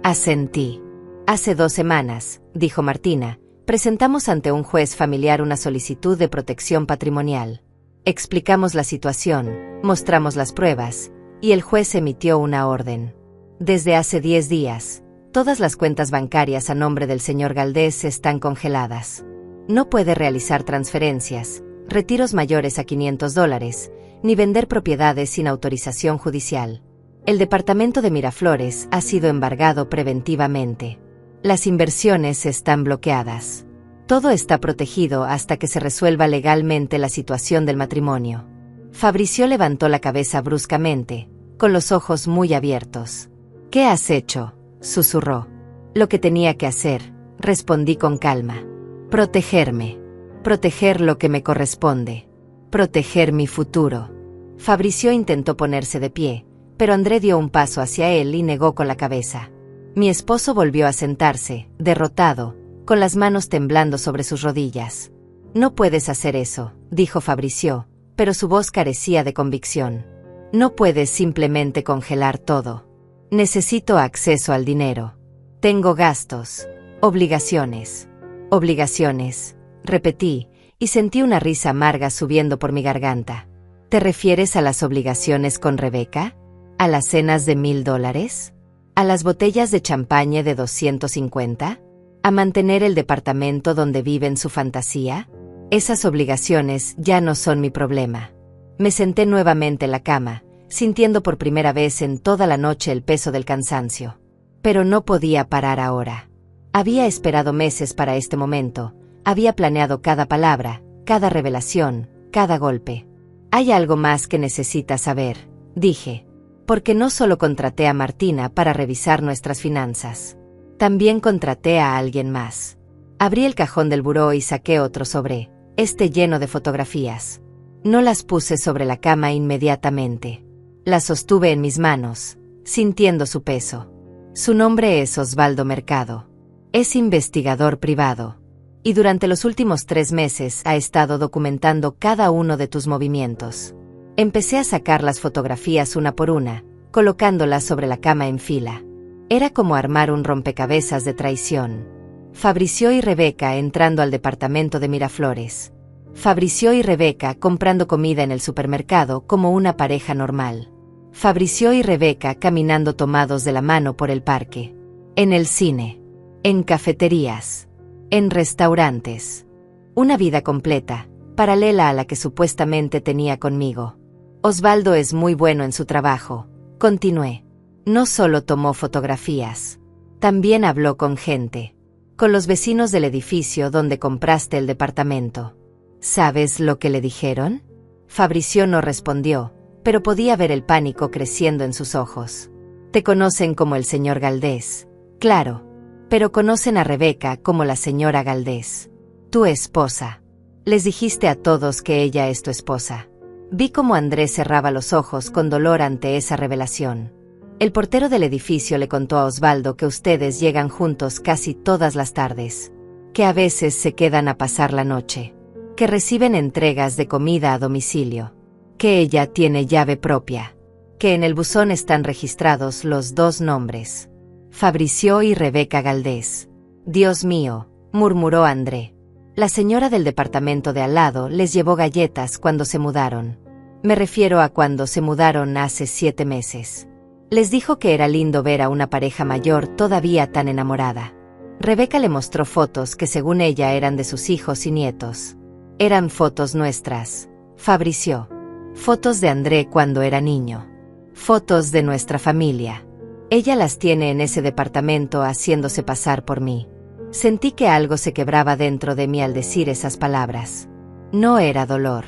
Asentí. Hace 2 semanas, dijo Martina, presentamos ante un juez familiar una solicitud de protección patrimonial. Explicamos la situación, mostramos las pruebas, y el juez emitió una orden. Desde hace 10 días, todas las cuentas bancarias a nombre del señor Galdés están congeladas. No puede realizar transferencias, retiros mayores a $500, ni vender propiedades sin autorización judicial. El departamento de Miraflores ha sido embargado preventivamente. Las inversiones están bloqueadas. Todo está protegido hasta que se resuelva legalmente la situación del matrimonio. Fabrizio levantó la cabeza bruscamente, con los ojos muy abiertos. ¿Qué has hecho?, susurró. Lo que tenía que hacer, respondí con calma. Protegerme. Proteger lo que me corresponde. Proteger mi futuro. Fabrizio intentó ponerse de pie, pero André dio un paso hacia él y negó con la cabeza. Mi esposo volvió a sentarse, derrotado, con las manos temblando sobre sus rodillas. No puedes hacer eso, dijo Fabrizio, pero su voz carecía de convicción. No puedes simplemente congelar todo. Necesito acceso al dinero. Tengo gastos, obligaciones. Obligaciones, repetí, y sentí una risa amarga subiendo por mi garganta. ¿Te refieres a las obligaciones con Rebeca? ¿A las cenas de $1000? ¿A las botellas de champaña de 250? ¿A mantener el departamento donde vive en su fantasía? Esas obligaciones ya no son mi problema. Me senté nuevamente en la cama, sintiendo por primera vez en toda la noche el peso del cansancio. Pero no podía parar ahora. Había esperado meses para este momento, había planeado cada palabra, cada revelación, cada golpe. Hay algo más que necesitas saber, dije. Porque no solo contraté a Martina para revisar nuestras finanzas. También contraté a alguien más. Abrí el cajón del buró y saqué otro sobre, lleno de fotografías. No las puse sobre la cama inmediatamente. Las sostuve en mis manos, sintiendo su peso. Su nombre es Osvaldo Mercado. Es investigador privado. Y durante los últimos 3 meses ha estado documentando cada uno de tus movimientos. Empecé a sacar las fotografías una por una, colocándolas sobre la cama en fila. Era como armar un rompecabezas de traición. Fabricio y Rebeca entrando al departamento de Miraflores. Fabricio y Rebeca comprando comida en el supermercado como una pareja normal. Fabricio y Rebeca caminando tomados de la mano por el parque. En el cine. En cafeterías. En restaurantes. Una vida completa, paralela a la que supuestamente tenía conmigo. Osvaldo es muy bueno en su trabajo, continué. No solo tomó fotografías, también habló con gente. Con los vecinos del edificio donde compraste el departamento. ¿Sabes lo que le dijeron? Fabricio no respondió, pero podía ver el pánico creciendo en sus ojos. Te conocen como el señor Galdés, claro, pero conocen a Rebeca como la señora Galdés. Tu esposa. Les dijiste a todos que ella es tu esposa. Vi cómo Andrés cerraba los ojos con dolor ante esa revelación. El portero del edificio le contó a Osvaldo que ustedes llegan juntos casi todas las tardes, que a veces se quedan a pasar la noche, que reciben entregas de comida a domicilio, que ella tiene llave propia, que en el buzón están registrados los 2 nombres, Fabricio y Rebeca Galdés. Dios mío, murmuró André. La señora del departamento de al lado les llevó galletas cuando se mudaron. Me refiero a cuando se mudaron hace 7 meses. Les dijo que era lindo ver a una pareja mayor todavía tan enamorada. Rebeca le mostró fotos que según ella eran de sus hijos y nietos. Eran fotos nuestras, Fabricio. Fotos de André cuando era niño. Fotos de nuestra familia. Ella las tiene en ese departamento haciéndose pasar por mí. Sentí que algo se quebraba dentro de mí al decir esas palabras. No era dolor.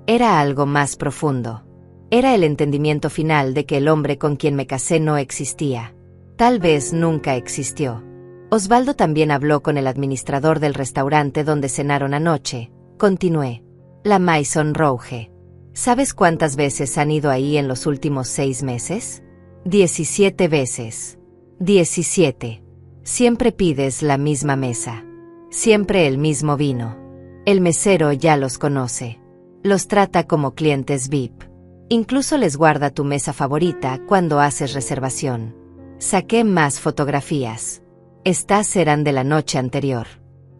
Era algo más profundo. Era el entendimiento final de que el hombre con quien me casé no existía. Tal vez nunca existió. Osvaldo también habló con el administrador del restaurante donde cenaron anoche. Continué. La Maison Rouge. ¿Sabes cuántas veces han ido ahí en los últimos 6 meses? 17 veces. 17. Siempre pides la misma mesa. Siempre el mismo vino. El mesero ya los conoce. Los trata como clientes VIP. Incluso les guarda tu mesa favorita cuando haces reservación. Saqué más fotografías. Estas eran de la noche anterior.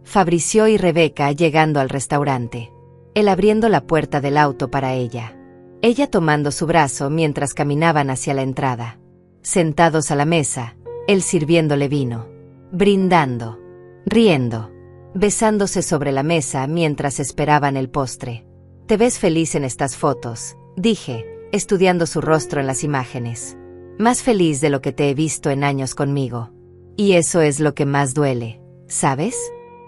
Fabricio y Rebeca llegando al restaurante. Él abriendo la puerta del auto para ella. Ella tomando su brazo mientras caminaban hacia la entrada. Sentados a la mesa, él sirviéndole vino. Brindando. Riendo. Besándose sobre la mesa mientras esperaban el postre. Te ves feliz en estas fotos, dije, estudiando su rostro en las imágenes. Más feliz de lo que te he visto en años conmigo. Y eso es lo que más duele, ¿sabes?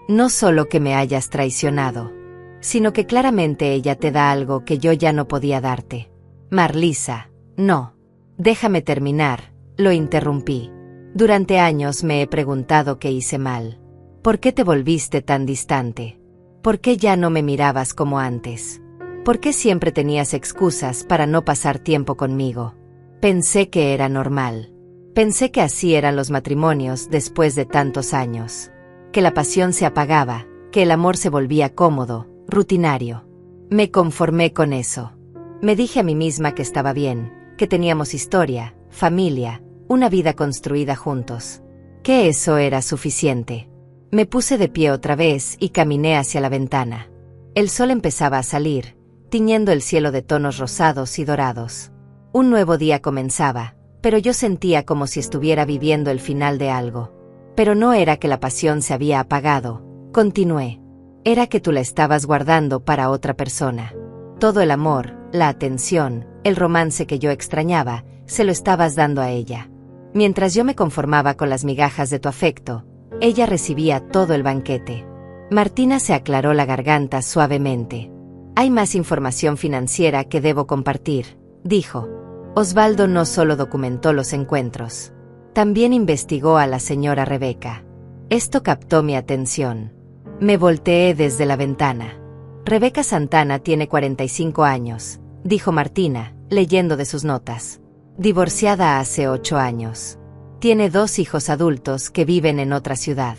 No solo que me hayas traicionado, sino que claramente ella te da algo que yo ya no podía darte. Marlisa, no. Déjame terminar, lo interrumpí. Durante años me he preguntado qué hice mal. ¿Por qué te volviste tan distante? ¿Por qué ya no me mirabas como antes? ¿Por qué siempre tenías excusas para no pasar tiempo conmigo? Pensé que era normal. Pensé que así eran los matrimonios después de tantos años. Que la pasión se apagaba, que el amor se volvía cómodo, rutinario. Me conformé con eso. Me dije a mí misma que estaba bien, que teníamos historia, familia, una vida construida juntos. Que eso era suficiente. Me puse de pie otra vez y caminé hacia la ventana. El sol empezaba a salir, tiñendo el cielo de tonos rosados y dorados. Un nuevo día comenzaba, pero yo sentía como si estuviera viviendo el final de algo. Pero no era que la pasión se había apagado, continué. Era que tú la estabas guardando para otra persona. Todo el amor, la atención, el romance que yo extrañaba, se lo estabas dando a ella. Mientras yo me conformaba con las migajas de tu afecto, ella recibía todo el banquete. Martina se aclaró la garganta suavemente. Hay más información financiera que debo compartir, dijo. Osvaldo no solo documentó los encuentros, también investigó a la señora Rebeca. Esto captó mi atención. Me volteé desde la ventana. Rebeca Santana tiene 45 años, dijo Martina, leyendo de sus notas. Divorciada hace 8 años. Tiene 2 hijos adultos que viven en otra ciudad.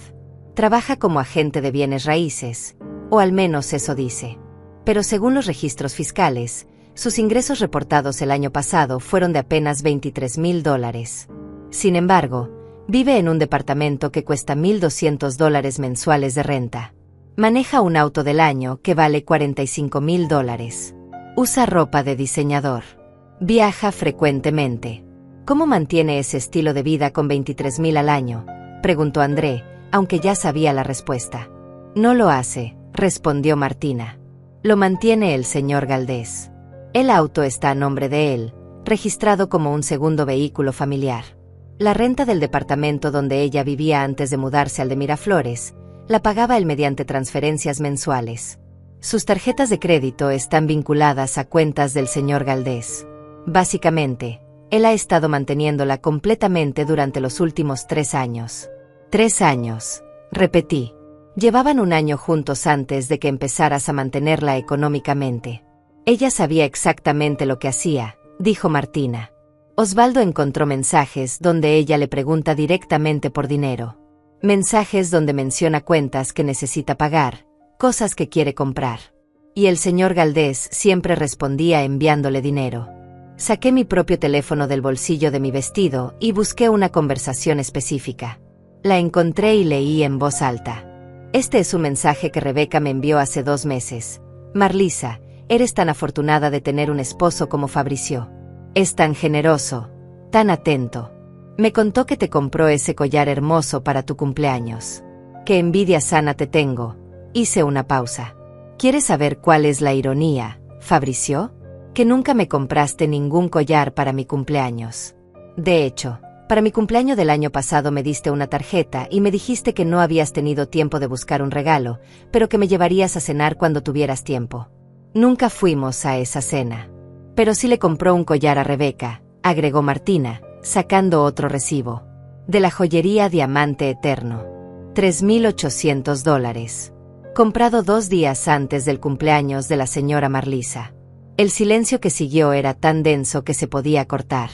Trabaja como agente de bienes raíces, o al menos eso dice. Pero según los registros fiscales, sus ingresos reportados el año pasado fueron de apenas $23,000. Sin embargo, vive en un departamento que cuesta $1,200 mensuales de renta. Maneja un auto del año que vale $45,000. Usa ropa de diseñador. Viaja frecuentemente. ¿Cómo mantiene ese estilo de vida con $23,000 al año?, preguntó André, aunque ya sabía la respuesta. No lo hace, respondió Martina. Lo mantiene el señor Galdés. El auto está a nombre de él, registrado como un segundo vehículo familiar. La renta del departamento donde ella vivía antes de mudarse al de Miraflores, la pagaba él mediante transferencias mensuales. Sus tarjetas de crédito están vinculadas a cuentas del señor Galdés. Básicamente, él ha estado manteniéndola completamente durante los últimos 3 años. 3 años, repetí. Llevaban 1 año juntos antes de que empezaras a mantenerla económicamente. Ella sabía exactamente lo que hacía, dijo Martina. Osvaldo encontró mensajes donde ella le pregunta directamente por dinero. Mensajes donde menciona cuentas que necesita pagar, cosas que quiere comprar. Y el señor Galdés siempre respondía enviándole dinero. Saqué mi propio teléfono del bolsillo de mi vestido y busqué una conversación específica. La encontré y leí en voz alta. Este es un mensaje que Rebeca me envió hace 2 meses. Marlisa, eres tan afortunada de tener un esposo como Fabricio. Es tan generoso, tan atento. Me contó que te compró ese collar hermoso para tu cumpleaños. Qué envidia sana te tengo. Hice una pausa. ¿Quieres saber cuál es la ironía, Fabricio? Que nunca me compraste ningún collar para mi cumpleaños. De hecho, para mi cumpleaños del año pasado me diste una tarjeta y me dijiste que no habías tenido tiempo de buscar un regalo, pero que me llevarías a cenar cuando tuvieras tiempo. Nunca fuimos a esa cena. Pero sí le compró un collar a Rebeca, agregó Martina, sacando otro recibo. De la joyería Diamante Eterno. $3,800. Comprado 2 días antes del cumpleaños de la señora Marlisa. El silencio que siguió era tan denso que se podía cortar.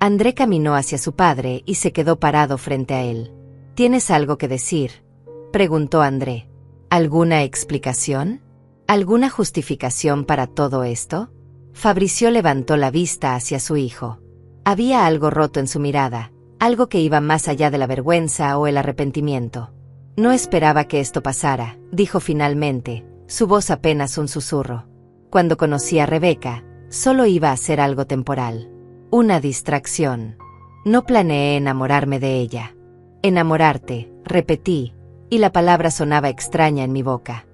André caminó hacia su padre y se quedó parado frente a él. ¿Tienes algo que decir?, preguntó André. ¿Alguna explicación? ¿Alguna justificación para todo esto? Fabricio levantó la vista hacia su hijo. Había algo roto en su mirada, algo que iba más allá de la vergüenza o el arrepentimiento. No esperaba que esto pasara, dijo finalmente, su voz apenas un susurro. Cuando conocí a Rebeca, solo iba a ser algo temporal. Una distracción. No planeé enamorarme de ella. Enamorarte, repetí, y la palabra sonaba extraña en mi boca.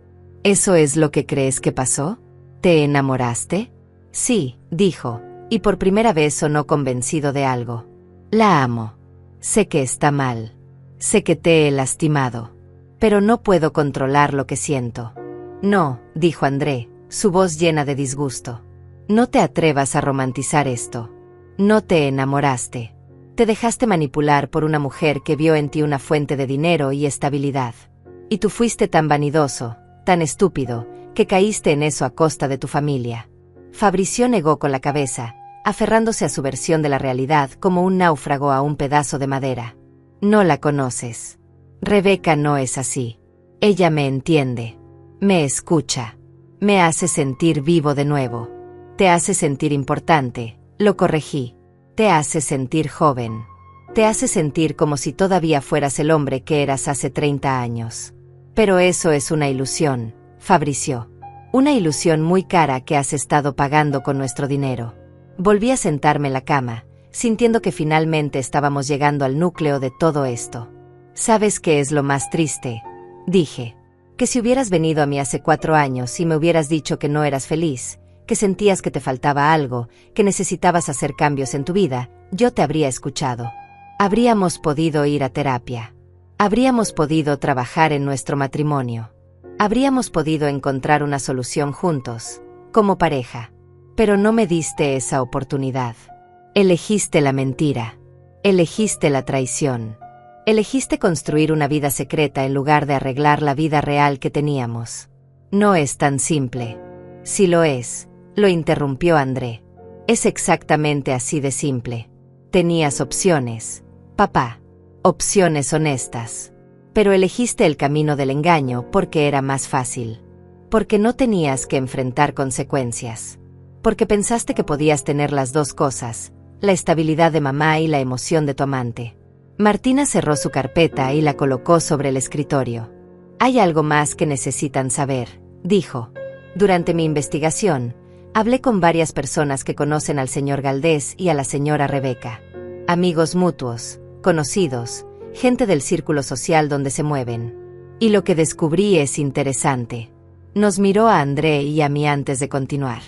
¿Eso es lo que crees que pasó? ¿Te enamoraste? Sí, dijo, y por primera vez sonó convencido de algo. La amo. Sé que está mal. Sé que te he lastimado. Pero no puedo controlar lo que siento. No, dijo André, su voz llena de disgusto. No te atrevas a romantizar esto. No te enamoraste. Te dejaste manipular por una mujer que vio en ti una fuente de dinero y estabilidad. Y tú fuiste tan vanidoso, tan estúpido, que caíste en eso a costa de tu familia. Fabricio negó con la cabeza, aferrándose a su versión de la realidad como un náufrago a un pedazo de madera. No la conoces. Rebeca no es así. Ella me entiende. Me escucha. Me hace sentir vivo de nuevo. Te hace sentir importante, lo corregí. Te hace sentir joven. Te hace sentir como si todavía fueras el hombre que eras hace 30 años. Pero eso es una ilusión, Fabricio. Una ilusión muy cara que has estado pagando con nuestro dinero. Volví a sentarme en la cama, sintiendo que finalmente estábamos llegando al núcleo de todo esto. ¿Sabes qué es lo más triste?, dije. Que si hubieras venido a mí hace 4 años y me hubieras dicho que no eras feliz, que sentías que te faltaba algo, que necesitabas hacer cambios en tu vida, yo te habría escuchado. Habríamos podido ir a terapia. Habríamos podido trabajar en nuestro matrimonio. Habríamos podido encontrar una solución juntos, como pareja. Pero no me diste esa oportunidad. Elegiste la mentira. Elegiste la traición. Elegiste construir una vida secreta en lugar de arreglar la vida real que teníamos. No es tan simple. Si lo es, lo interrumpió André. Es exactamente así de simple. Tenías opciones, papá. Opciones honestas. Pero elegiste el camino del engaño porque era más fácil. Porque no tenías que enfrentar consecuencias. Porque pensaste que podías tener las dos cosas, la estabilidad de mamá y la emoción de tu amante. Martina cerró su carpeta y la colocó sobre el escritorio. Hay algo más que necesitan saber, dijo. Durante mi investigación, hablé con varias personas que conocen al señor Galdés y a la señora Rebeca. Amigos mutuos, conocidos, gente del círculo social donde se mueven. Y lo que descubrí es interesante. Nos miró a André y a mí antes de continuar.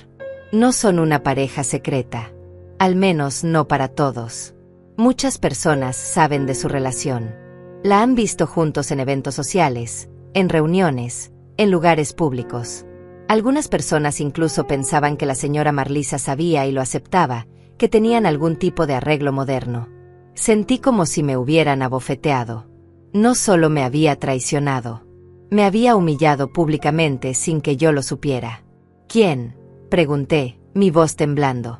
No son una pareja secreta. Al menos no para todos. Muchas personas saben de su relación. La han visto juntos en eventos sociales, en reuniones, en lugares públicos. Algunas personas incluso pensaban que la señora Marlisa sabía y lo aceptaba, que tenían algún tipo de arreglo moderno. Sentí como si me hubieran abofeteado. No solo me había traicionado, me había humillado públicamente sin que yo lo supiera. ¿Quién?, pregunté, mi voz temblando.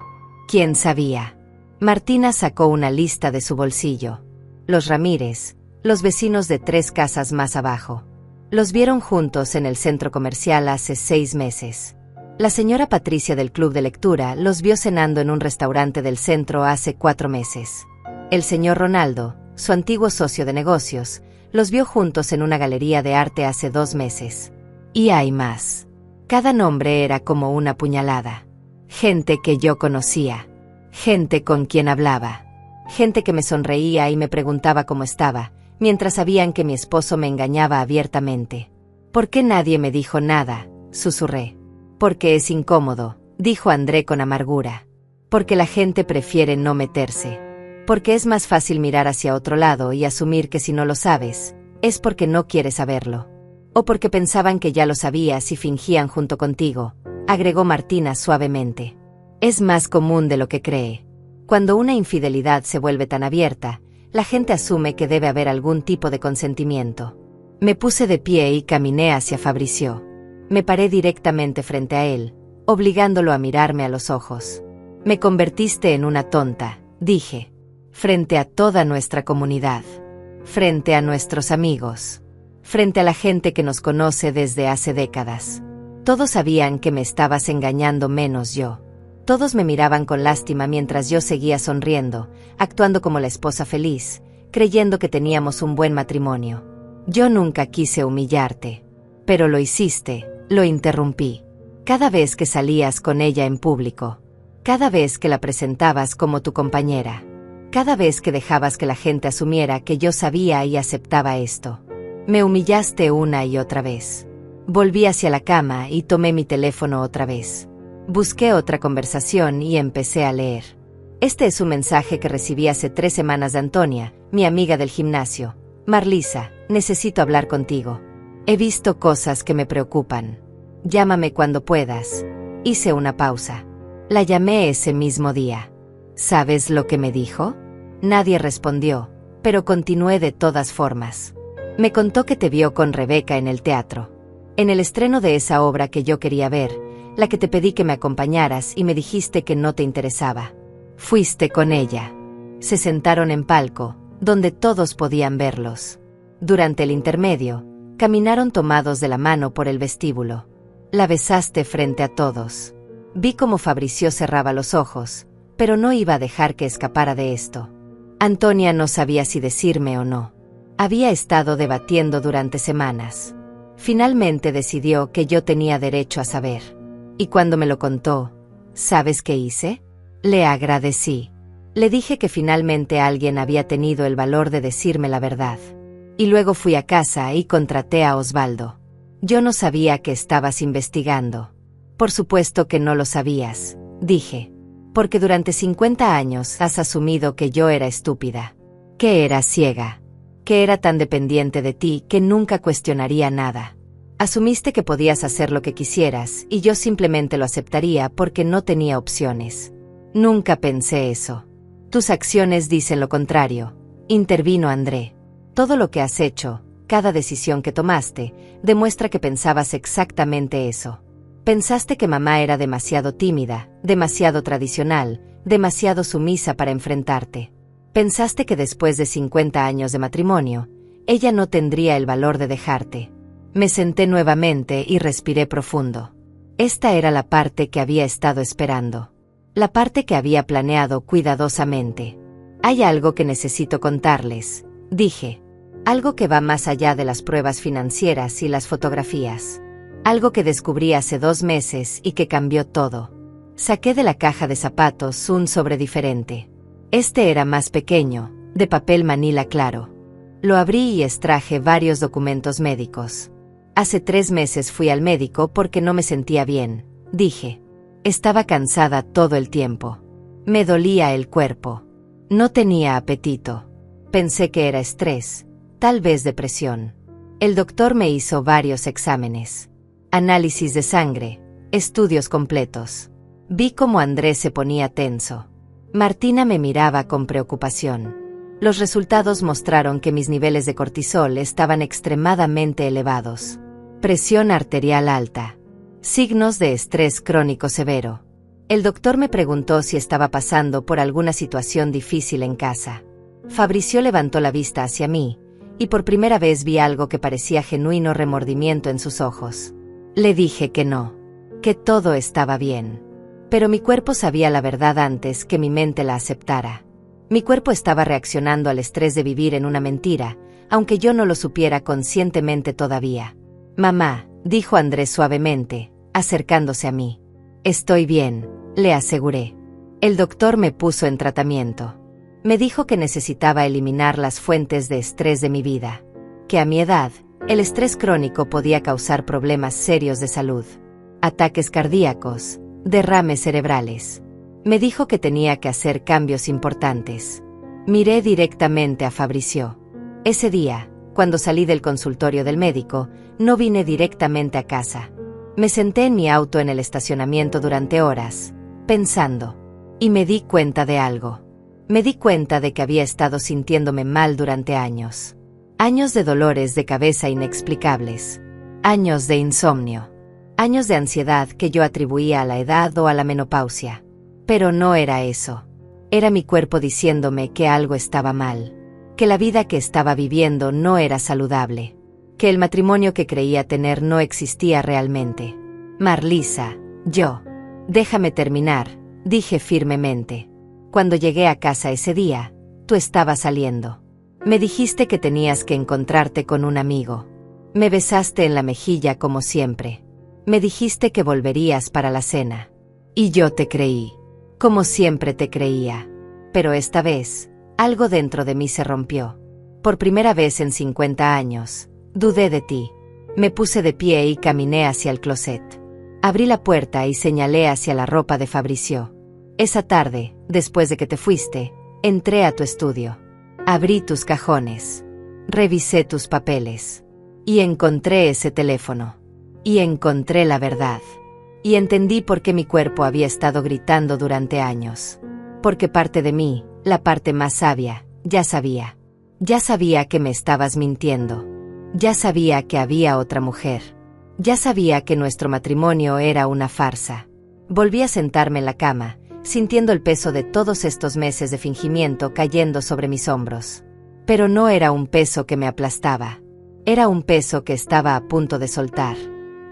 ¿Quién sabía? Martina sacó una lista de su bolsillo. Los Ramírez, los vecinos de 3 casas más abajo. Los vieron juntos en el centro comercial hace 6 meses. La señora Patricia del club de lectura los vio cenando en un restaurante del centro hace 4 meses. El señor Ronaldo, su antiguo socio de negocios, los vio juntos en una galería de arte hace 2 meses. Y hay más. Cada nombre era como una puñalada. Gente que yo conocía. Gente con quien hablaba. Gente que me sonreía y me preguntaba cómo estaba, mientras sabían que mi esposo me engañaba abiertamente. ¿Por qué nadie me dijo nada?, susurré. Porque es incómodo, dijo André con amargura. Porque la gente prefiere no meterse. Porque es más fácil mirar hacia otro lado y asumir que si no lo sabes, es porque no quieres saberlo. O porque pensaban que ya lo sabías y fingían junto contigo, agregó Martina suavemente. Es más común de lo que cree. Cuando una infidelidad se vuelve tan abierta, la gente asume que debe haber algún tipo de consentimiento. Me puse de pie y caminé hacia Fabricio. Me paré directamente frente a él, obligándolo a mirarme a los ojos. Me convertiste en una tonta, dije. Frente a toda nuestra comunidad. Frente a nuestros amigos. Frente a la gente que nos conoce desde hace décadas. Todos sabían que me estabas engañando menos yo. Todos me miraban con lástima mientras yo seguía sonriendo, actuando como la esposa feliz, creyendo que teníamos un buen matrimonio. Yo nunca quise humillarte. Pero lo hiciste, lo interrumpí. Cada vez que salías con ella en público. Cada vez que la presentabas como tu compañera. Cada vez que dejabas que la gente asumiera que yo sabía y aceptaba esto. Me humillaste una y otra vez. Volví hacia la cama y tomé mi teléfono otra vez. Busqué otra conversación y empecé a leer. Este es un mensaje que recibí hace 3 semanas de Antonia, mi amiga del gimnasio. Marlisa, necesito hablar contigo. He visto cosas que me preocupan. Llámame cuando puedas. Hice una pausa. La llamé ese mismo día. ¿Sabes lo que me dijo? Nadie respondió, pero continué de todas formas. Me contó que te vio con Rebeca en el teatro. En el estreno de esa obra que yo quería ver, la que te pedí que me acompañaras y me dijiste que no te interesaba. Fuiste con ella. Se sentaron en palco, donde todos podían verlos. Durante el intermedio, caminaron tomados de la mano por el vestíbulo. La besaste frente a todos. Vi cómo Fabricio cerraba los ojos, pero no iba a dejar que escapara de esto. Antonia no sabía si decirme o no. Había estado debatiendo durante semanas. Finalmente decidió que yo tenía derecho a saber. Y cuando me lo contó, ¿sabes qué hice? Le agradecí. Le dije que finalmente alguien había tenido el valor de decirme la verdad. Y luego fui a casa y contraté a Osvaldo. Yo no sabía que estabas investigando. Por supuesto que no lo sabías, dije. Porque durante 50 años has asumido que yo era estúpida. Que era ciega. Que era tan dependiente de ti que nunca cuestionaría nada. Asumiste que podías hacer lo que quisieras y yo simplemente lo aceptaría porque no tenía opciones. Nunca pensé eso. Tus acciones dicen lo contrario, intervino André. Todo lo que has hecho, cada decisión que tomaste, demuestra que pensabas exactamente eso. Pensaste que mamá era demasiado tímida, demasiado tradicional, demasiado sumisa para enfrentarte. Pensaste que después de 50 años de matrimonio, ella no tendría el valor de dejarte. Me senté nuevamente y respiré profundo. Esta era la parte que había estado esperando. La parte que había planeado cuidadosamente. Hay algo que necesito contarles, dije. Algo que va más allá de las pruebas financieras y las fotografías. Algo que descubrí hace 2 meses y que cambió todo. Saqué de la caja de zapatos un sobre diferente. Este era más pequeño, de papel manila claro. Lo abrí y extraje varios documentos médicos. Hace 3 meses fui al médico porque no me sentía bien, dije. Estaba cansada todo el tiempo. Me dolía el cuerpo. No tenía apetito. Pensé que era estrés, tal vez depresión. El doctor me hizo varios exámenes. Análisis de sangre, estudios completos. Vi cómo Andrés se ponía tenso. Martina me miraba con preocupación. Los resultados mostraron que mis niveles de cortisol estaban extremadamente elevados. Presión arterial alta. Signos de estrés crónico severo. El doctor me preguntó si estaba pasando por alguna situación difícil en casa. Fabricio levantó la vista hacia mí, y por primera vez vi algo que parecía genuino remordimiento en sus ojos. Le dije que no, que todo estaba bien. Pero mi cuerpo sabía la verdad antes que mi mente la aceptara. Mi cuerpo estaba reaccionando al estrés de vivir en una mentira, aunque yo no lo supiera conscientemente todavía. Mamá, dijo Andrés suavemente, acercándose a mí. Estoy bien, le aseguré. El doctor me puso en tratamiento. Me dijo que necesitaba eliminar las fuentes de estrés de mi vida. Que a mi edad, el estrés crónico podía causar problemas serios de salud. Ataques cardíacos, derrames cerebrales. Me dijo que tenía que hacer cambios importantes. Miré directamente a Fabricio. Ese día, cuando salí del consultorio del médico, no vine directamente a casa. Me senté en mi auto en el estacionamiento durante horas, pensando. Y me di cuenta de algo. Me di cuenta de que había estado sintiéndome mal durante años. Años de dolores de cabeza inexplicables. Años de insomnio. Años de ansiedad que yo atribuía a la edad o a la menopausia. Pero no era eso. Era mi cuerpo diciéndome que algo estaba mal. Que la vida que estaba viviendo no era saludable. Que el matrimonio que creía tener no existía realmente. Marlisa, yo. Déjame terminar, dije firmemente. Cuando llegué a casa ese día, tú estabas saliendo. Me dijiste que tenías que encontrarte con un amigo. Me besaste en la mejilla como siempre. Me dijiste que volverías para la cena. Y yo te creí. Como siempre te creía. Pero esta vez, algo dentro de mí se rompió. Por primera vez en 50 años, dudé de ti. Me puse de pie y caminé hacia el closet. Abrí la puerta y señalé hacia la ropa de Fabricio. Esa tarde, después de que te fuiste, entré a tu estudio. Abrí tus cajones. Revisé tus papeles. Y encontré ese teléfono. Y encontré la verdad. Y entendí por qué mi cuerpo había estado gritando durante años. Porque parte de mí, la parte más sabia, ya sabía. Ya sabía que me estabas mintiendo. Ya sabía que había otra mujer. Ya sabía que nuestro matrimonio era una farsa. Volví a sentarme en la cama, sintiendo el peso de todos estos meses de fingimiento cayendo sobre mis hombros. Pero no era un peso que me aplastaba. Era un peso que estaba a punto de soltar.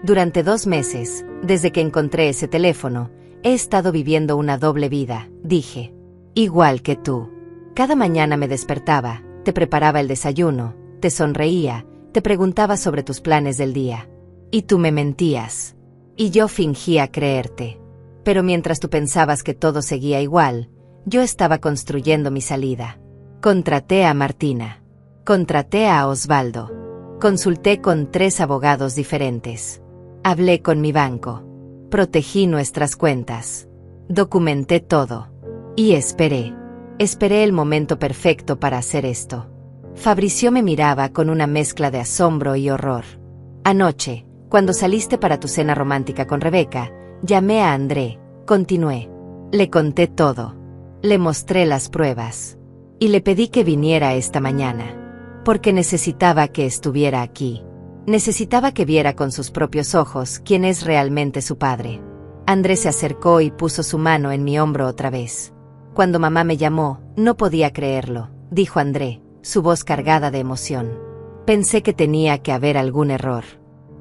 Durante 2 meses, desde que encontré ese teléfono, he estado viviendo una doble vida, dije. Igual que tú. Cada mañana me despertaba, te preparaba el desayuno, te sonreía, te preguntaba sobre tus planes del día. Y tú me mentías. Y yo fingía creerte. Pero mientras tú pensabas que todo seguía igual, yo estaba construyendo mi salida. Contraté a Martina. Contraté a Osvaldo. Consulté con 3 abogados diferentes. Hablé con mi banco. Protegí nuestras cuentas. Documenté todo. Y esperé. Esperé el momento perfecto para hacer esto. Fabrizio me miraba con una mezcla de asombro y horror. Anoche, cuando saliste para tu cena romántica con Rebeca, llamé a André, continué. Le conté todo. Le mostré las pruebas. Y le pedí que viniera esta mañana. Porque necesitaba que estuviera aquí. Necesitaba que viera con sus propios ojos quién es realmente su padre. André se acercó y puso su mano en mi hombro otra vez. Cuando mamá me llamó, no podía creerlo, dijo André, su voz cargada de emoción. Pensé que tenía que haber algún error.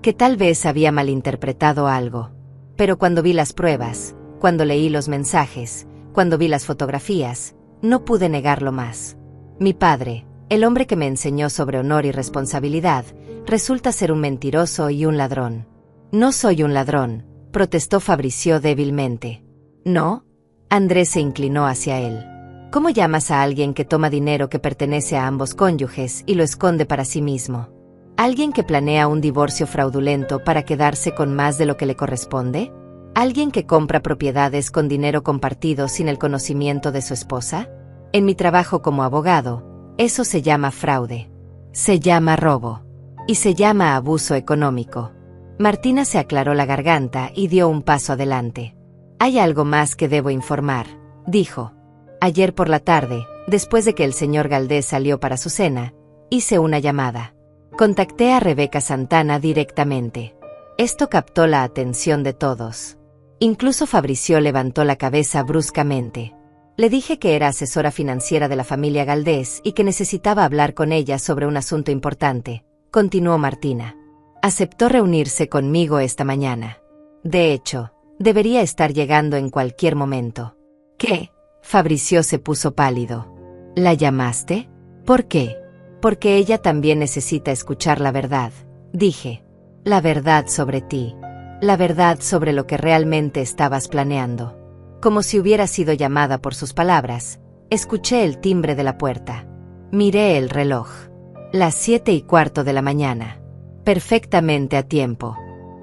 Que tal vez había malinterpretado algo. Pero cuando vi las pruebas, cuando leí los mensajes, cuando vi las fotografías, no pude negarlo más. Mi padre, el hombre que me enseñó sobre honor y responsabilidad, resulta ser un mentiroso y un ladrón. No soy un ladrón, protestó Fabrizio débilmente. ¿No? Andrés se inclinó hacia él. ¿Cómo llamas a alguien que toma dinero que pertenece a ambos cónyuges y lo esconde para sí mismo? ¿Alguien que planea un divorcio fraudulento para quedarse con más de lo que le corresponde? ¿Alguien que compra propiedades con dinero compartido sin el conocimiento de su esposa? En mi trabajo como abogado, eso se llama fraude. Se llama robo. Y se llama abuso económico. Martina se aclaró la garganta y dio un paso adelante. Hay algo más que debo informar, dijo. Ayer por la tarde, después de que el señor Galdés salió para su cena, hice una llamada. Contacté a Rebeca Santana directamente. Esto captó la atención de todos. Incluso Fabrizio levantó la cabeza bruscamente. Le dije que era asesora financiera de la familia Galdés y que necesitaba hablar con ella sobre un asunto importante, continuó Martina. Aceptó reunirse conmigo esta mañana. De hecho, debería estar llegando en cualquier momento. ¿Qué? Fabrizio se puso pálido. ¿La llamaste? ¿Por qué? Porque ella también necesita escuchar la verdad, dije. La verdad sobre ti. La verdad sobre lo que realmente estabas planeando. Como si hubiera sido llamada por sus palabras, escuché el timbre de la puerta. Miré el reloj. Las 7:15 de la mañana. Perfectamente a tiempo.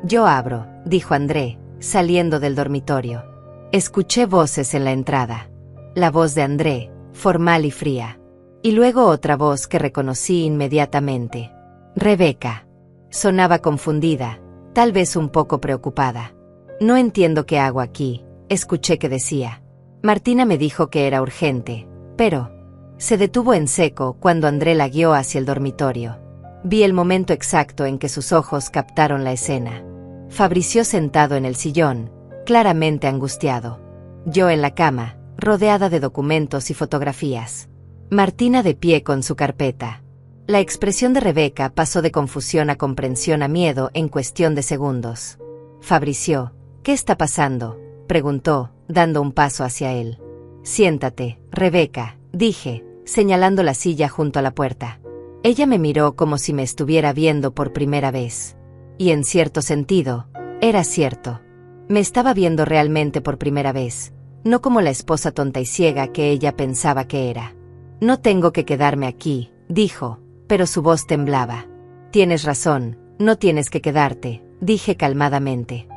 Yo abro, dijo André, saliendo del dormitorio. Escuché voces en la entrada. La voz de André, formal y fría. Y luego otra voz que reconocí inmediatamente. Rebeca. Sonaba confundida, tal vez un poco preocupada. No entiendo qué hago aquí, escuché que decía. Martina me dijo que era urgente, pero... Se detuvo en seco cuando André la guió hacia el dormitorio. Vi el momento exacto en que sus ojos captaron la escena. Fabrizio sentado en el sillón, claramente angustiado. Yo en la cama, rodeada de documentos y fotografías. Martina de pie con su carpeta. La expresión de Rebeca pasó de confusión a comprensión a miedo en cuestión de segundos. Fabrizio, ¿qué está pasando?, preguntó, dando un paso hacia él. Siéntate, Rebeca, dije, señalando la silla junto a la puerta. Ella me miró como si me estuviera viendo por primera vez. Y en cierto sentido, era cierto. Me estaba viendo realmente por primera vez, no como la esposa tonta y ciega que ella pensaba que era. No tengo que quedarme aquí, dijo, pero su voz temblaba. Tienes razón, no tienes que quedarte, dije calmadamente.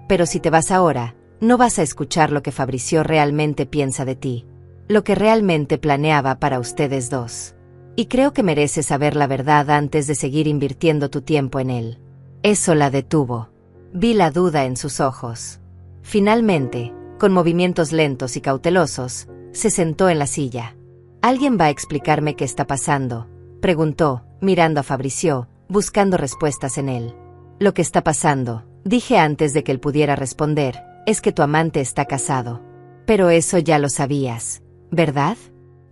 Pero si te vas ahora, no vas a escuchar lo que Fabrizio realmente piensa de ti. Lo que realmente planeaba para ustedes dos. Y creo que mereces saber la verdad antes de seguir invirtiendo tu tiempo en él. Eso la detuvo. Vi la duda en sus ojos. Finalmente, con movimientos lentos y cautelosos, se sentó en la silla. ¿Alguien va a explicarme qué está pasando?, preguntó, mirando a Fabrizio, buscando respuestas en él. Lo que está pasando, dije antes de que él pudiera responder, es que tu amante está casado. Pero eso ya lo sabías, ¿verdad?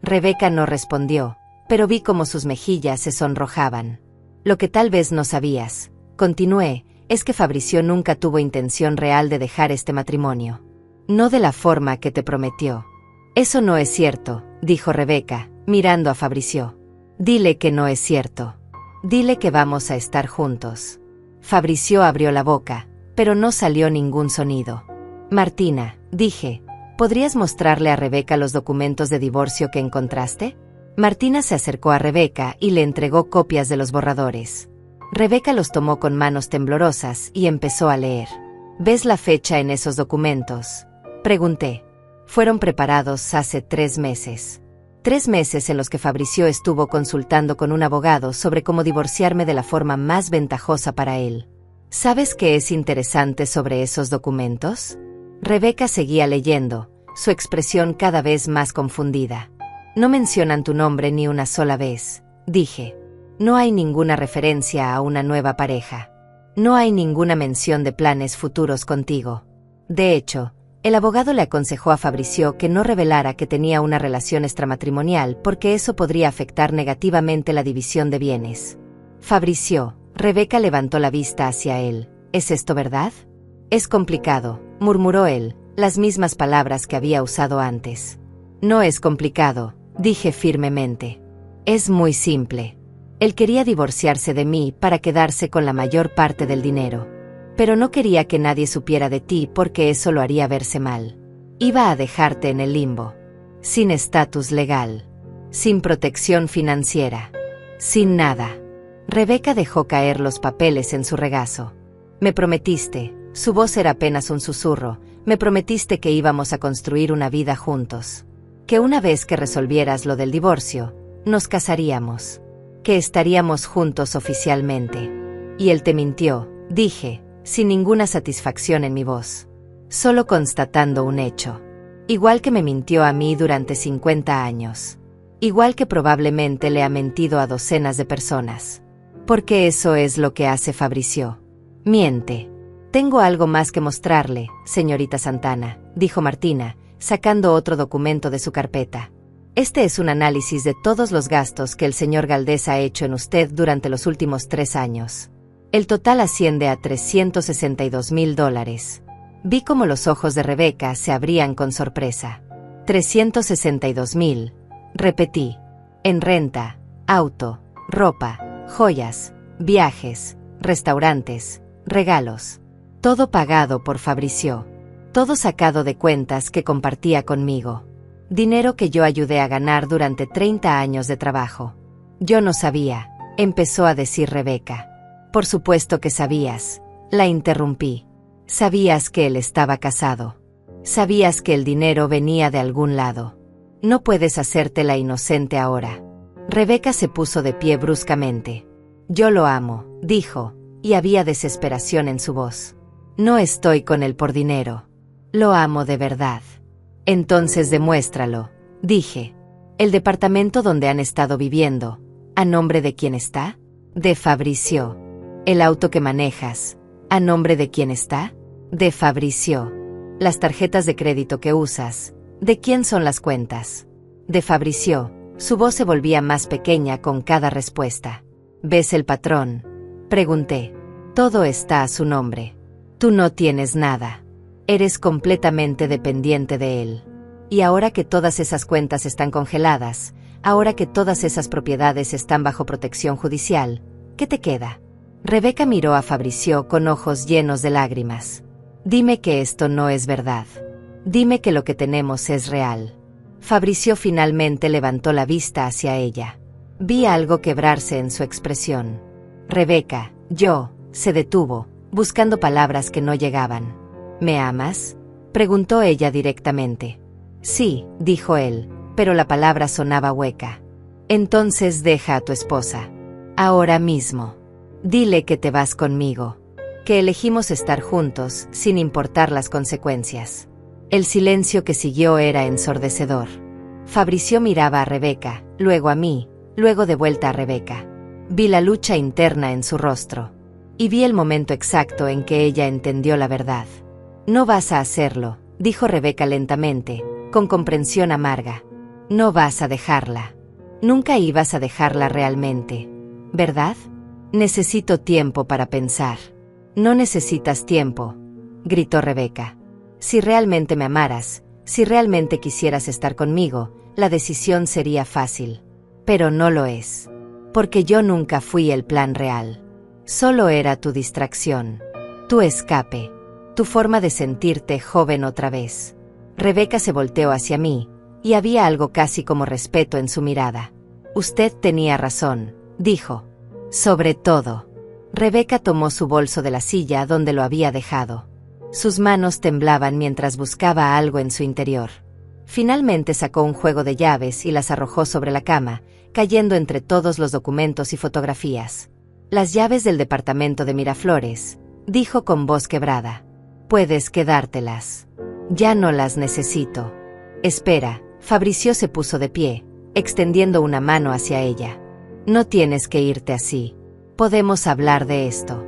Rebeca no respondió, pero vi cómo sus mejillas se sonrojaban. Lo que tal vez no sabías, continué, es que Fabrizio nunca tuvo intención real de dejar este matrimonio. No de la forma que te prometió. Eso no es cierto, dijo Rebeca, mirando a Fabrizio. Dile que no es cierto. Dile que vamos a estar juntos. Fabrizio abrió la boca, pero no salió ningún sonido. Martina, Dije, ¿podrías mostrarle a Rebeca los documentos de divorcio que encontraste? Martina se acercó a Rebeca y le entregó copias de los borradores. Rebeca los tomó con manos temblorosas y empezó a leer. ¿Ves la fecha en esos documentos?, pregunté. Fueron preparados hace 3 meses. 3 meses en los que Fabricio estuvo consultando con un abogado sobre cómo divorciarme de la forma más ventajosa para él. ¿Sabes qué es interesante sobre esos documentos? Rebeca seguía leyendo, su expresión cada vez más confundida. No mencionan tu nombre ni una sola vez, dije. No hay ninguna referencia a una nueva pareja. No hay ninguna mención de planes futuros contigo. De hecho, el abogado le aconsejó a Fabricio que no revelara que tenía una relación extramatrimonial porque eso podría afectar negativamente la división de bienes. Fabricio, Rebeca levantó la vista hacia él. ¿Es esto verdad? Es complicado, murmuró él, las mismas palabras que había usado antes. No es complicado, dije firmemente. Es muy simple. Él quería divorciarse de mí para quedarse con la mayor parte del dinero. Pero no quería que nadie supiera de ti porque eso lo haría verse mal. Iba a dejarte en el limbo. Sin estatus legal. Sin protección financiera. Sin nada. Rebeca dejó caer los papeles en su regazo. Me prometiste, su voz era apenas un susurro, me prometiste que íbamos a construir una vida juntos. Que una vez que resolvieras lo del divorcio, nos casaríamos. Que estaríamos juntos oficialmente. Y él te mintió, dije, sin ninguna satisfacción en mi voz. Solo constatando un hecho. Igual que me mintió a mí durante 50 años. Igual que probablemente le ha mentido a docenas de personas. Porque eso es lo que hace Fabricio. Miente. Tengo algo más que mostrarle, señorita Santana, dijo Martina, sacando otro documento de su carpeta. Este es un análisis de todos los gastos que el señor Galdés ha hecho en usted durante los últimos 3 años. El total asciende a $362,000. Vi cómo los ojos de Rebeca se abrían con sorpresa. 362,000, repetí. En renta, auto, ropa, joyas, viajes, restaurantes, regalos. Todo pagado por Fabricio. Todo sacado de cuentas que compartía conmigo. Dinero que yo ayudé a ganar durante 30 años de trabajo. Yo no sabía, empezó a decir Rebeca. Por supuesto que sabías, la interrumpí. Sabías que él estaba casado. Sabías que el dinero venía de algún lado. No puedes hacerte la inocente ahora. Rebeca se puso de pie bruscamente. Yo lo amo, dijo, y había desesperación en su voz. No estoy con él por dinero. Lo amo de verdad. Entonces demuéstralo, dije. El departamento donde han estado viviendo, ¿a nombre de quién está? De Fabricio. El auto que manejas, ¿a nombre de quién está? De Fabricio. Las tarjetas de crédito que usas, ¿de quién son las cuentas? De Fabricio. Su voz se volvía más pequeña con cada respuesta. ¿Ves el patrón? Pregunté. Todo está a su nombre. Tú no tienes nada. Eres completamente dependiente de él. Y ahora que todas esas cuentas están congeladas, ahora que todas esas propiedades están bajo protección judicial, ¿qué te queda? Rebeca miró a Fabricio con ojos llenos de lágrimas. Dime que esto no es verdad. Dime que lo que tenemos es real. Fabricio finalmente levantó la vista hacia ella. Vi algo quebrarse en su expresión. Rebeca, se detuvo, buscando palabras que no llegaban. ¿Me amas?, preguntó ella directamente. Sí, dijo él, pero la palabra sonaba hueca. Entonces deja a tu esposa. Ahora mismo. Dile que te vas conmigo. Que elegimos estar juntos, sin importar las consecuencias. El silencio que siguió era ensordecedor. Fabricio miraba a Rebeca, luego a mí, luego de vuelta a Rebeca. Vi la lucha interna en su rostro. Y vi el momento exacto en que ella entendió la verdad. No vas a hacerlo, dijo Rebeca lentamente, con comprensión amarga. No vas a dejarla. Nunca ibas a dejarla realmente, ¿verdad? Necesito tiempo para pensar. No necesitas tiempo, gritó Rebeca. Si realmente me amaras, si realmente quisieras estar conmigo, la decisión sería fácil. Pero no lo es. Porque yo nunca fui el plan real. Solo era tu distracción. Tu escape. Tu forma de sentirte joven otra vez. Rebeca se volteó hacia mí, y había algo casi como respeto en su mirada. Usted tenía razón, dijo. Sobre todo. Rebeca tomó su bolso de la silla donde lo había dejado. Sus manos temblaban mientras buscaba algo en su interior. Finalmente sacó un juego de llaves y las arrojó sobre la cama, cayendo entre todos los documentos y fotografías. Las llaves del departamento de Miraflores, dijo con voz quebrada. Puedes quedártelas. Ya no las necesito. Espera, Fabricio se puso de pie, extendiendo una mano hacia ella. No tienes que irte así. Podemos hablar de esto.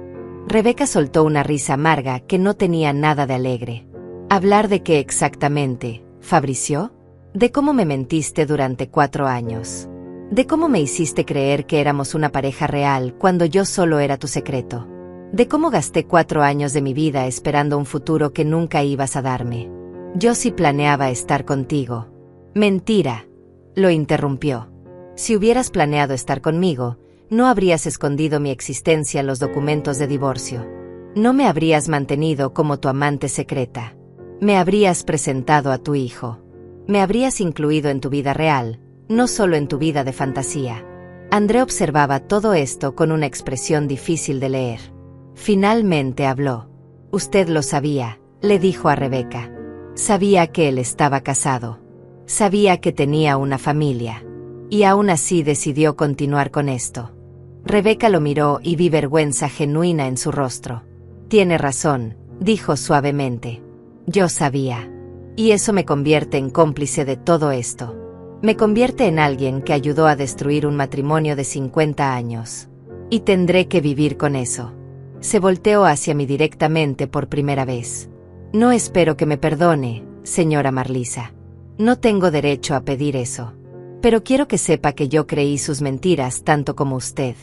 Rebeca soltó una risa amarga que no tenía nada de alegre. ¿Hablar de qué exactamente, Fabricio? De cómo me mentiste durante 4 años. De cómo me hiciste creer que éramos una pareja real cuando yo solo era tu secreto. De cómo gasté 4 años de mi vida esperando un futuro que nunca ibas a darme. Yo sí planeaba estar contigo. Mentira, lo interrumpió. Si hubieras planeado estar conmigo, no habrías escondido mi existencia en los documentos de divorcio. No me habrías mantenido como tu amante secreta. Me habrías presentado a tu hijo. Me habrías incluido en tu vida real, no solo en tu vida de fantasía. André observaba todo esto con una expresión difícil de leer. Finalmente habló. Usted lo sabía, le dijo a Rebeca. Sabía que él estaba casado. Sabía que tenía una familia. Y aún así decidió continuar con esto. Rebeca lo miró y vi vergüenza genuina en su rostro. Tiene razón, dijo suavemente. Yo sabía. Y eso me convierte en cómplice de todo esto. Me convierte en alguien que ayudó a destruir un matrimonio de 50 años. Y tendré que vivir con eso. Se volteó hacia mí directamente por primera vez. No espero que me perdone, señora Marlisa. No tengo derecho a pedir eso. Pero quiero que sepa que yo creí sus mentiras tanto como usted.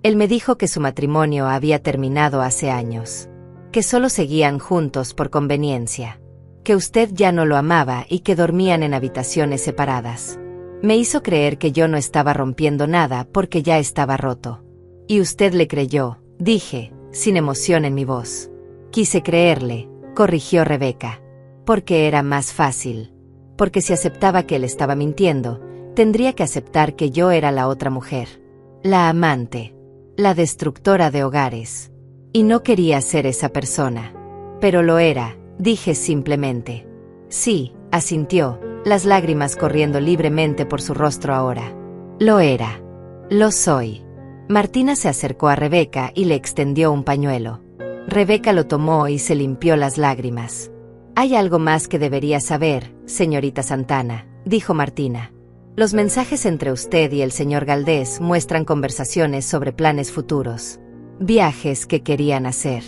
Él me dijo que su matrimonio había terminado hace años. Que solo seguían juntos por conveniencia. Que usted ya no lo amaba y que dormían en habitaciones separadas. Me hizo creer que yo no estaba rompiendo nada porque ya estaba roto. Y usted le creyó, dije, sin emoción en mi voz. Quise creerle, corrigió Rebeca. Porque era más fácil. Porque si aceptaba que él estaba mintiendo, tendría que aceptar que yo era la otra mujer. La amante. La destructora de hogares. Y no quería ser esa persona. Pero lo era, dije simplemente. Sí, asintió, las lágrimas corriendo libremente por su rostro ahora. Lo era. Lo soy. Martina se acercó a Rebeca y le extendió un pañuelo. Rebeca lo tomó y se limpió las lágrimas. Hay algo más que debería saber, señorita Santana, dijo Martina. Los mensajes entre usted y el señor Galdés muestran conversaciones sobre planes futuros. Viajes que querían hacer.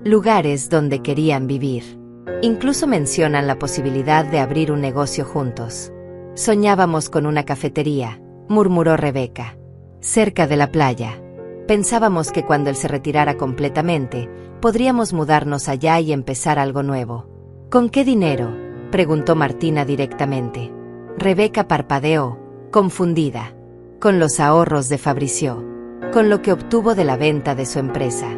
Lugares donde querían vivir. Incluso mencionan la posibilidad de abrir un negocio juntos. Soñábamos con una cafetería, murmuró Rebeca. Cerca de la playa. Pensábamos que cuando él se retirara completamente, podríamos mudarnos allá y empezar algo nuevo. ¿Con qué dinero?, preguntó Martina directamente. Rebeca parpadeó, confundida. Con los ahorros de Fabricio. Con lo que obtuvo de la venta de su empresa.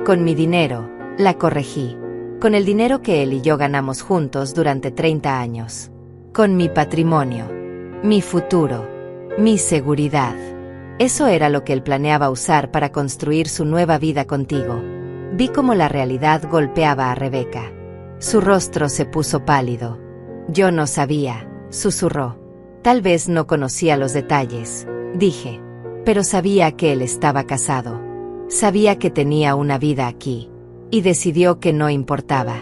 Con mi dinero, la corregí. Con el dinero que él y yo ganamos juntos durante 30 años. Con mi patrimonio. Mi futuro. Mi seguridad. Eso era lo que él planeaba usar para construir su nueva vida contigo. Vi cómo la realidad golpeaba a Rebeca. Su rostro se puso pálido. Yo no sabía, susurró. Tal vez no conocía los detalles, dije. Pero sabía que él estaba casado. Sabía que tenía una vida aquí. Y decidió que no importaba.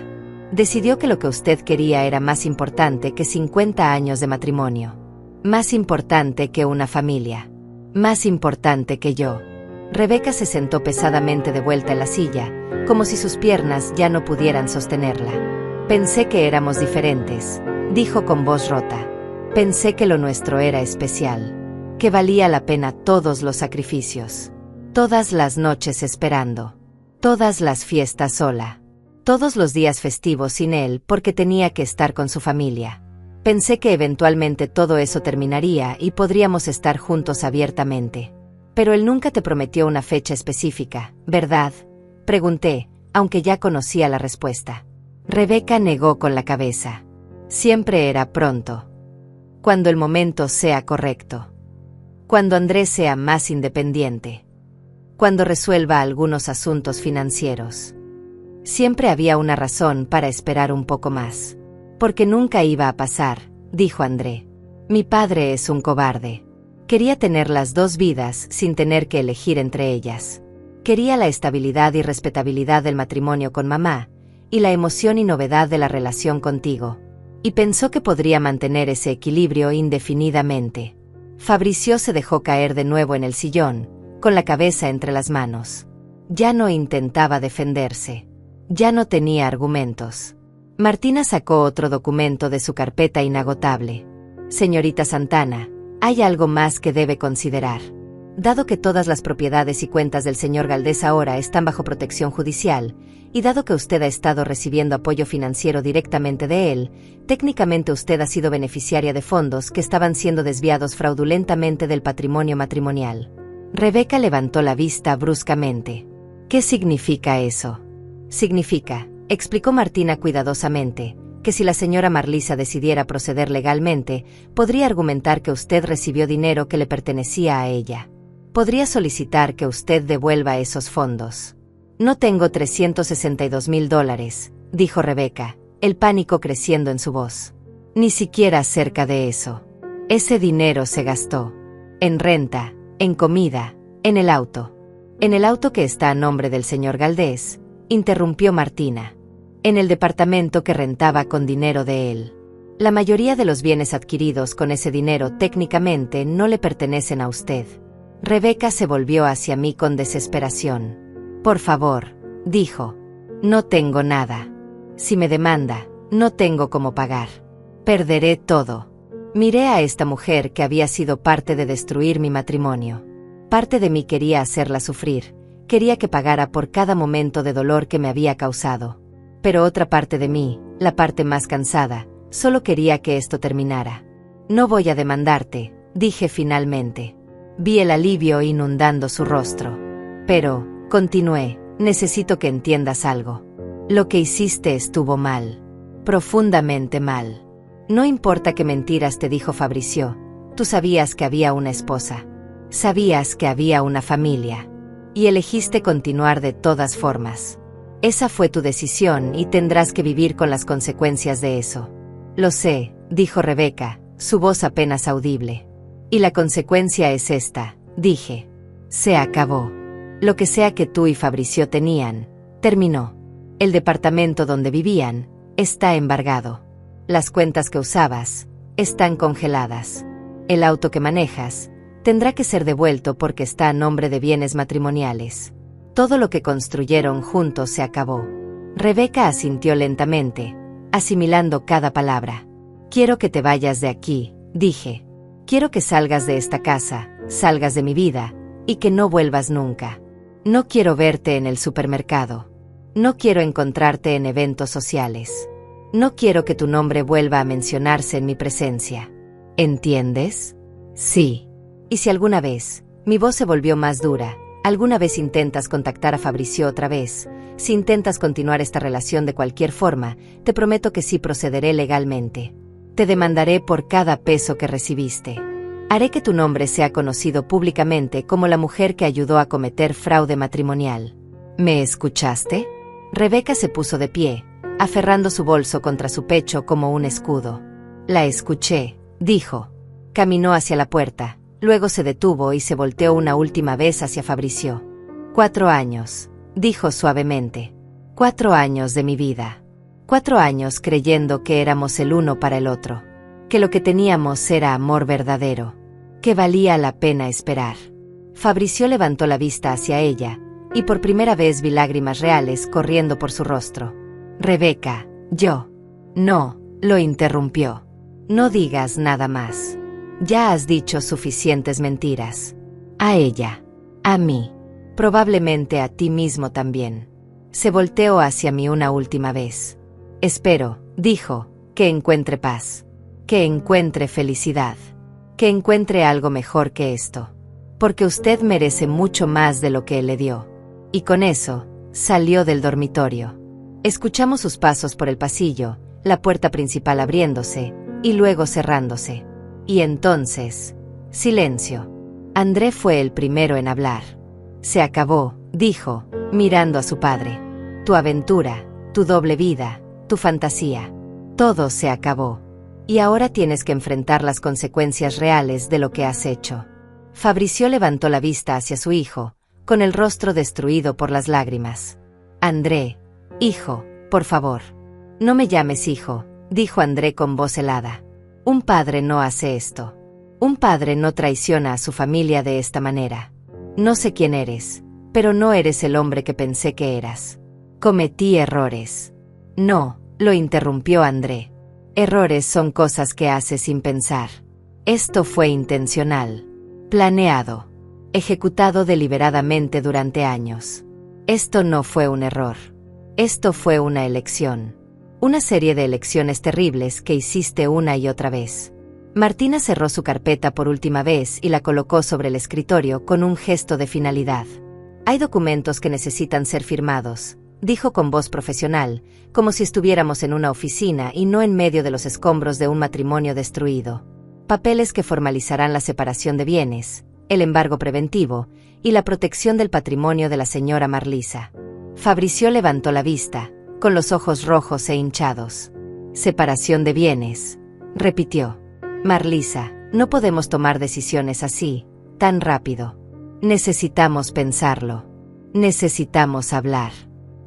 Decidió que lo que usted quería era más importante que 50 años de matrimonio. Más importante que una familia. Más importante que yo. Rebeca se sentó pesadamente de vuelta en la silla, como si sus piernas ya no pudieran sostenerla. Pensé que éramos diferentes, dijo con voz rota. Pensé que lo nuestro era especial. Que valía la pena todos los sacrificios. Todas las noches esperando. Todas las fiestas sola. Todos los días festivos sin él porque tenía que estar con su familia. Pensé que eventualmente todo eso terminaría y podríamos estar juntos abiertamente. Pero él nunca te prometió una fecha específica, ¿verdad?, pregunté, aunque ya conocía la respuesta. Rebeca negó con la cabeza. Siempre era pronto. Cuando el momento sea correcto. Cuando André sea más independiente. Cuando resuelva algunos asuntos financieros. Siempre había una razón para esperar un poco más. Porque nunca iba a pasar, dijo André. Mi padre es un cobarde. Quería tener las dos vidas sin tener que elegir entre ellas. Quería la estabilidad y respetabilidad del matrimonio con mamá, y la emoción y novedad de la relación contigo. Y pensó que podría mantener ese equilibrio indefinidamente. Fabricio se dejó caer de nuevo en el sillón, con la cabeza entre las manos. Ya no intentaba defenderse. Ya no tenía argumentos. Martina sacó otro documento de su carpeta inagotable. Señorita Santana, hay algo más que debe considerar. Dado que todas las propiedades y cuentas del señor Galdés ahora están bajo protección judicial, y dado que usted ha estado recibiendo apoyo financiero directamente de él, técnicamente usted ha sido beneficiaria de fondos que estaban siendo desviados fraudulentamente del patrimonio matrimonial. Rebeca levantó la vista bruscamente. ¿Qué significa eso? Significa, explicó Martina cuidadosamente, que si la señora Marlisa decidiera proceder legalmente, podría argumentar que usted recibió dinero que le pertenecía a ella. Podría solicitar que usted devuelva esos fondos. No tengo $362,000, dijo Rebeca, el pánico creciendo en su voz. Ni siquiera cerca de eso. Ese dinero se gastó. En renta, en comida, en el auto. En el auto que está a nombre del señor Galdés, interrumpió Martina. En el departamento que rentaba con dinero de él. La mayoría de los bienes adquiridos con ese dinero técnicamente no le pertenecen a usted. Rebeca se volvió hacia mí con desesperación. Por favor, dijo. No tengo nada. Si me demanda, no tengo cómo pagar. Perderé todo. Miré a esta mujer que había sido parte de destruir mi matrimonio. Parte de mí quería hacerla sufrir. Quería que pagara por cada momento de dolor que me había causado. Pero otra parte de mí, la parte más cansada, solo quería que esto terminara. No voy a demandarte, dije finalmente. Vi el alivio inundando su rostro. Pero, continué, necesito que entiendas algo. Lo que hiciste estuvo mal. Profundamente mal. No importa qué mentiras te dijo Fabricio, tú sabías que había una esposa. Sabías que había una familia. Y elegiste continuar de todas formas. Esa fue tu decisión y tendrás que vivir con las consecuencias de eso. Lo sé, dijo Rebeca, su voz apenas audible. Y la consecuencia es esta, dije. Se acabó. Lo que sea que tú y Fabricio tenían, terminó. El departamento donde vivían, está embargado. Las cuentas que usabas, están congeladas. El auto que manejas, tendrá que ser devuelto porque está a nombre de bienes matrimoniales. Todo lo que construyeron juntos se acabó. Rebeca asintió lentamente, asimilando cada palabra. Quiero que te vayas de aquí, dije. Quiero que salgas de esta casa, salgas de mi vida, y que no vuelvas nunca. No quiero verte en el supermercado. No quiero encontrarte en eventos sociales. No quiero que tu nombre vuelva a mencionarse en mi presencia. ¿Entiendes? Sí. Y si alguna vez, mi voz se volvió más dura, alguna vez intentas contactar a Fabricio otra vez, si intentas continuar esta relación de cualquier forma, te prometo que sí procederé legalmente. Te demandaré por cada peso que recibiste. Haré que tu nombre sea conocido públicamente como la mujer que ayudó a cometer fraude matrimonial. ¿Me escuchaste? Rebeca se puso de pie, aferrando su bolso contra su pecho como un escudo. La escuché, dijo. Caminó hacia la puerta, luego se detuvo y se volteó una última vez hacia Fabricio. 4 años, dijo suavemente. 4 años de mi vida. 4 años creyendo que éramos el uno para el otro. Que lo que teníamos era amor verdadero. Que valía la pena esperar. Fabricio levantó la vista hacia ella, y por primera vez vi lágrimas reales corriendo por su rostro. Rebeca, yo. No, lo interrumpió. No digas nada más. Ya has dicho suficientes mentiras. A ella. A mí. Probablemente a ti mismo también. Se volteó hacia mí una última vez. Espero, dijo, que encuentre paz. Que encuentre felicidad. Que encuentre algo mejor que esto. Porque usted merece mucho más de lo que él le dio. Y con eso, salió del dormitorio. Escuchamos sus pasos por el pasillo, la puerta principal abriéndose y luego cerrándose. Y entonces, silencio. André fue el primero en hablar. Se acabó, dijo, mirando a su padre. Tu aventura, tu doble vida, tu fantasía. Todo se acabó. Y ahora tienes que enfrentar las consecuencias reales de lo que has hecho. Fabricio levantó la vista hacia su hijo, con el rostro destruido por las lágrimas. André, hijo, por favor. No me llames hijo, dijo André con voz helada. Un padre no hace esto. Un padre no traiciona a su familia de esta manera. No sé quién eres, pero no eres el hombre que pensé que eras. Cometí errores. No, lo interrumpió André. Errores son cosas que haces sin pensar. Esto fue intencional, planeado, ejecutado deliberadamente durante años. Esto no fue un error. Esto fue una elección. Una serie de elecciones terribles que hiciste una y otra vez. Martina cerró su carpeta por última vez y la colocó sobre el escritorio con un gesto de finalidad. Hay documentos que necesitan ser firmados, dijo con voz profesional, como si estuviéramos en una oficina y no en medio de los escombros de un matrimonio destruido. Papeles que formalizarán la separación de bienes, el embargo preventivo y la protección del patrimonio de la señora Marlisa. Fabricio levantó la vista, con los ojos rojos e hinchados. Separación de bienes, repitió. Marlisa, no podemos tomar decisiones así, tan rápido. Necesitamos pensarlo. Necesitamos hablar.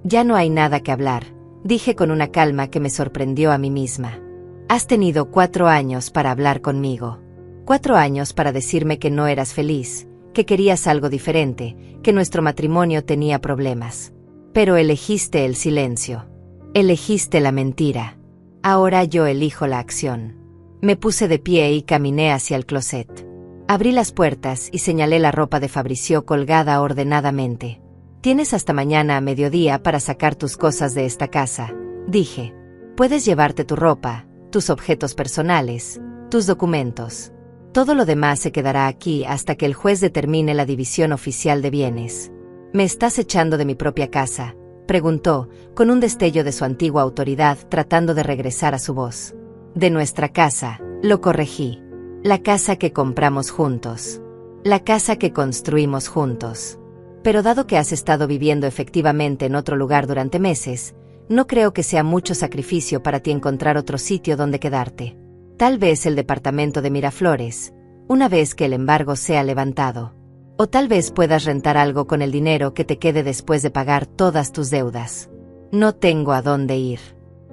Ya no hay nada que hablar, dije con una calma que me sorprendió a mí misma. Has tenido 4 años para hablar conmigo. 4 años para decirme que no eras feliz, que querías algo diferente, que nuestro matrimonio tenía problemas. Pero elegiste el silencio. Elegiste la mentira. Ahora yo elijo la acción. Me puse de pie y caminé hacia el closet. Abrí las puertas y señalé la ropa de Fabricio colgada ordenadamente. Tienes hasta mañana a mediodía para sacar tus cosas de esta casa, dije. Puedes llevarte tu ropa, tus objetos personales, tus documentos. Todo lo demás se quedará aquí hasta que el juez determine la división oficial de bienes. ¿Me estás echando de mi propia casa?, preguntó, con un destello de su antigua autoridad tratando de regresar a su voz. De nuestra casa, lo corregí. La casa que compramos juntos. La casa que construimos juntos. Pero dado que has estado viviendo efectivamente en otro lugar durante meses, no creo que sea mucho sacrificio para ti encontrar otro sitio donde quedarte. Tal vez el departamento de Miraflores, una vez que el embargo sea levantado. O tal vez puedas rentar algo con el dinero que te quede después de pagar todas tus deudas. No tengo a dónde ir.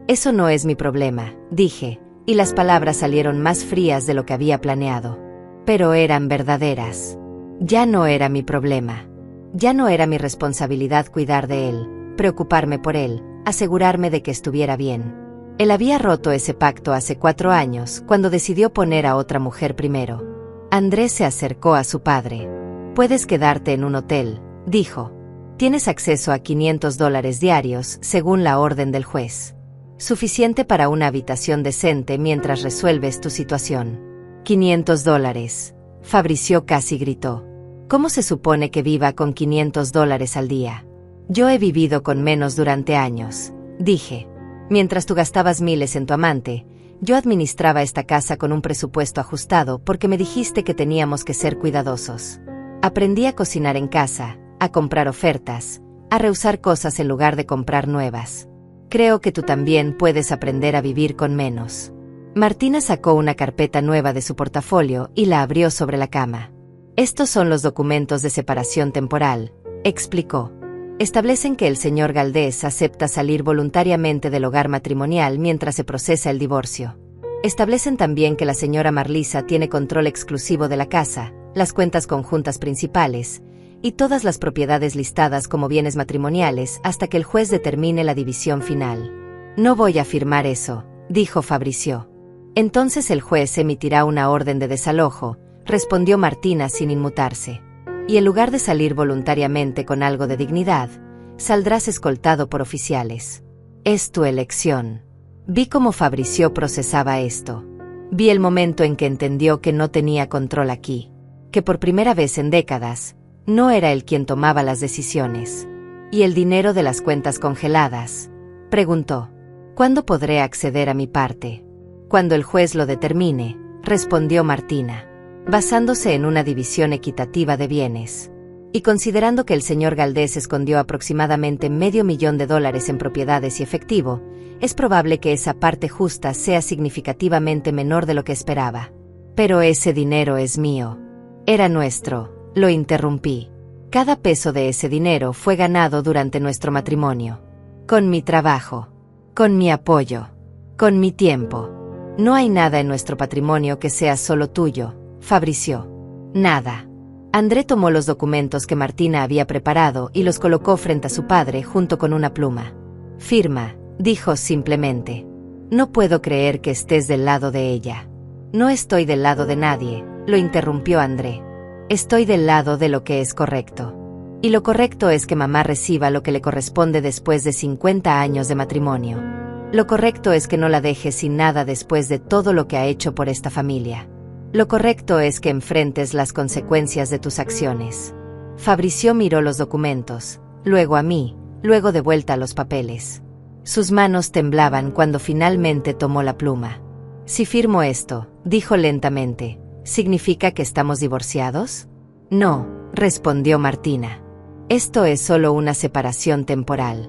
Eso no es mi problema, dije, y las palabras salieron más frías de lo que había planeado. Pero eran verdaderas. Ya no era mi problema. Ya no era mi responsabilidad cuidar de él, preocuparme por él, asegurarme de que estuviera bien. Él había roto ese pacto hace 4 años, cuando decidió poner a otra mujer primero. Andrés se acercó a su padre. Puedes quedarte en un hotel, dijo. Tienes acceso a $500 diarios, según la orden del juez. Suficiente para una habitación decente mientras resuelves tu situación. $500. Fabricio casi gritó. ¿Cómo se supone que viva con $500 al día? Yo he vivido con menos durante años, dije. Mientras tú gastabas miles en tu amante, yo administraba esta casa con un presupuesto ajustado porque me dijiste que teníamos que ser cuidadosos. Aprendí a cocinar en casa, a comprar ofertas, a reusar cosas en lugar de comprar nuevas. Creo que tú también puedes aprender a vivir con menos. Martina sacó una carpeta nueva de su portafolio y la abrió sobre la cama. Estos son los documentos de separación temporal, explicó. Establecen que el señor Galdés acepta salir voluntariamente del hogar matrimonial mientras se procesa el divorcio. Establecen también que la señora Marlisa tiene control exclusivo de la casa, las cuentas conjuntas principales, y todas las propiedades listadas como bienes matrimoniales hasta que el juez determine la división final. No voy a firmar eso, dijo Fabricio. Entonces el juez emitirá una orden de desalojo, respondió Martina sin inmutarse. Y en lugar de salir voluntariamente con algo de dignidad, saldrás escoltado por oficiales. Es tu elección. Vi cómo Fabricio procesaba esto. Vi el momento en que entendió que no tenía control aquí, que por primera vez en décadas, no era él quien tomaba las decisiones. ¿Y el dinero de las cuentas congeladas?, preguntó. ¿Cuándo podré acceder a mi parte? Cuando el juez lo determine, respondió Martina, basándose en una división equitativa de bienes. Y considerando que el señor Galdés escondió aproximadamente $500,000 en propiedades y efectivo, es probable que esa parte justa sea significativamente menor de lo que esperaba. Pero ese dinero es mío. Era nuestro, lo interrumpí. Cada peso de ese dinero fue ganado durante nuestro matrimonio. Con mi trabajo, con mi apoyo, con mi tiempo. No hay nada en nuestro patrimonio que sea solo tuyo, Fabricio. Nada. André tomó los documentos que Martina había preparado y los colocó frente a su padre junto con una pluma. Firma, dijo simplemente. No puedo creer que estés del lado de ella. No estoy del lado de nadie, lo interrumpió André. Estoy del lado de lo que es correcto. Y lo correcto es que mamá reciba lo que le corresponde después de 50 años de matrimonio. Lo correcto es que no la dejes sin nada después de todo lo que ha hecho por esta familia. Lo correcto es que enfrentes las consecuencias de tus acciones. Fabricio miró los documentos, luego a mí, luego de vuelta a los papeles. Sus manos temblaban cuando finalmente tomó la pluma. Si firmo esto, dijo lentamente, ¿significa que estamos divorciados? No, respondió Martina. Esto es solo una separación temporal.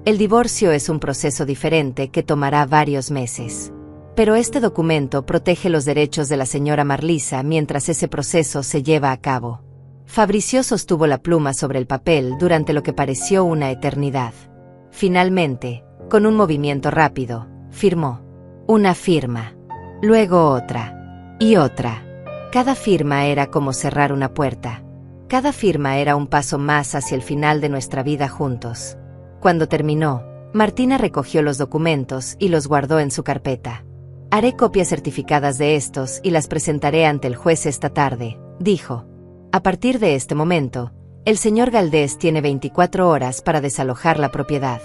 El divorcio es un proceso diferente que tomará varios meses. Pero este documento protege los derechos de la señora Marlisa mientras ese proceso se lleva a cabo. Fabricio sostuvo la pluma sobre el papel durante lo que pareció una eternidad. Finalmente, con un movimiento rápido, firmó. Una firma. Luego otra. Y otra. Cada firma era como cerrar una puerta. Cada firma era un paso más hacia el final de nuestra vida juntos. Cuando terminó, Martina recogió los documentos y los guardó en su carpeta. Haré copias certificadas de estos y las presentaré ante el juez esta tarde, dijo. A partir de este momento, el señor Galdés tiene 24 horas para desalojar la propiedad.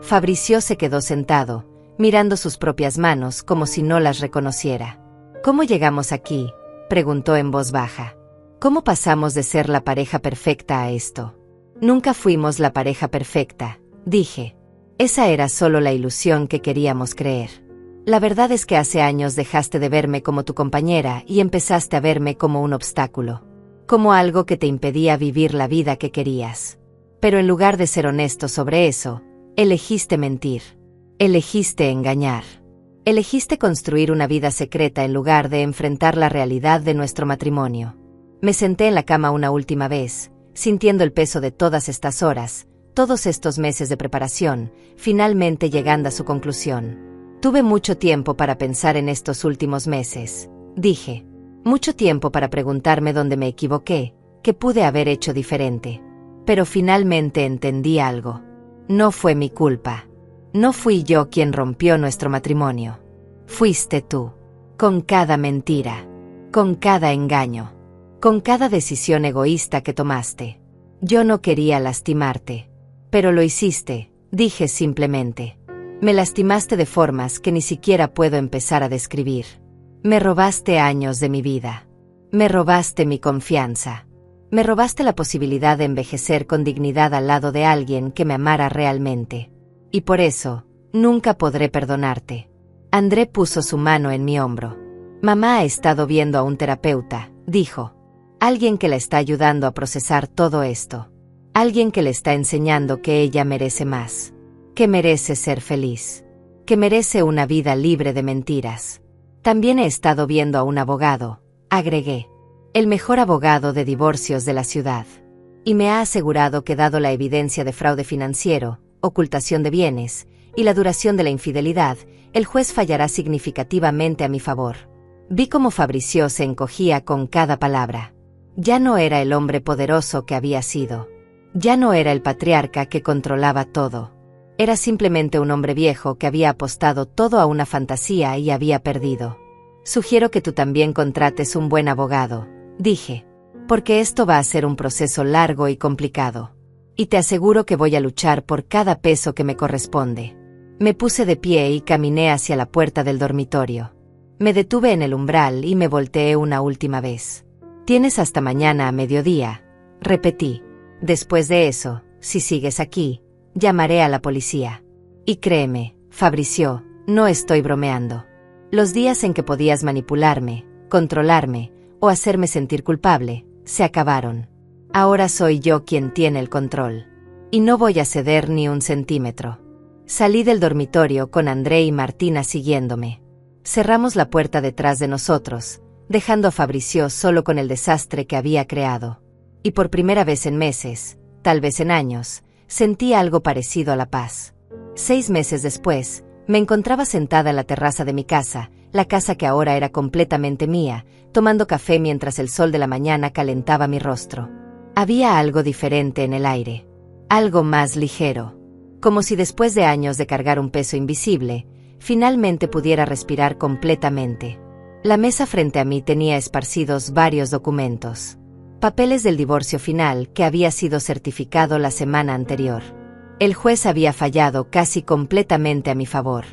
Fabricio se quedó sentado, mirando sus propias manos como si no las reconociera. ¿Cómo llegamos aquí?, preguntó en voz baja. ¿Cómo pasamos de ser la pareja perfecta a esto? Nunca fuimos la pareja perfecta, dije. Esa era solo la ilusión que queríamos creer. La verdad es que hace años dejaste de verme como tu compañera y empezaste a verme como un obstáculo. Como algo que te impedía vivir la vida que querías. Pero en lugar de ser honesto sobre eso, elegiste mentir. Elegiste engañar. Elegiste construir una vida secreta en lugar de enfrentar la realidad de nuestro matrimonio. Me senté en la cama una última vez, sintiendo el peso de todas estas horas, todos estos meses de preparación, finalmente llegando a su conclusión. Tuve mucho tiempo para pensar en estos últimos meses, dije. Mucho tiempo para preguntarme dónde me equivoqué, qué pude haber hecho diferente. Pero finalmente entendí algo. No fue mi culpa. No fui yo quien rompió nuestro matrimonio. Fuiste tú. Con cada mentira. Con cada engaño. Con cada decisión egoísta que tomaste. Yo no quería lastimarte. Pero lo hiciste, dije simplemente. Me lastimaste de formas que ni siquiera puedo empezar a describir. Me robaste años de mi vida. Me robaste mi confianza. Me robaste la posibilidad de envejecer con dignidad al lado de alguien que me amara realmente. Y por eso, nunca podré perdonarte. André puso su mano en mi hombro. Mamá ha estado viendo a un terapeuta, dijo. Alguien que la está ayudando a procesar todo esto. Alguien que le está enseñando que ella merece más. Que merece ser feliz. Que merece una vida libre de mentiras. También he estado viendo a un abogado, agregué. El mejor abogado de divorcios de la ciudad. Y me ha asegurado que dado la evidencia de fraude financiero, ocultación de bienes, y la duración de la infidelidad, el juez fallará significativamente a mi favor. Vi cómo Fabricio se encogía con cada palabra. Ya no era el hombre poderoso que había sido. Ya no era el patriarca que controlaba todo. Era simplemente un hombre viejo que había apostado todo a una fantasía y había perdido. Sugiero que tú también contrates un buen abogado, dije. Porque esto va a ser un proceso largo y complicado. Y te aseguro que voy a luchar por cada peso que me corresponde. Me puse de pie y caminé hacia la puerta del dormitorio. Me detuve en el umbral y me volteé una última vez. Tienes hasta mañana a mediodía, repetí. Después de eso, si sigues aquí, llamaré a la policía. Y créeme, Fabricio, no estoy bromeando. Los días en que podías manipularme, controlarme o hacerme sentir culpable, se acabaron. Ahora soy yo quien tiene el control. Y no voy a ceder ni un centímetro. Salí del dormitorio con André y Martina siguiéndome. Cerramos la puerta detrás de nosotros, dejando a Fabricio solo con el desastre que había creado. Y por primera vez en meses, tal vez en años, sentí algo parecido a la paz. 6 meses después, me encontraba sentada en la terraza de mi casa, la casa que ahora era completamente mía, tomando café mientras el sol de la mañana calentaba mi rostro. Había algo diferente en el aire. Algo más ligero. Como si después de años de cargar un peso invisible, finalmente pudiera respirar completamente. La mesa frente a mí tenía esparcidos varios documentos. Papeles del divorcio final que había sido certificado la semana anterior. El juez había fallado casi completamente a mi favor.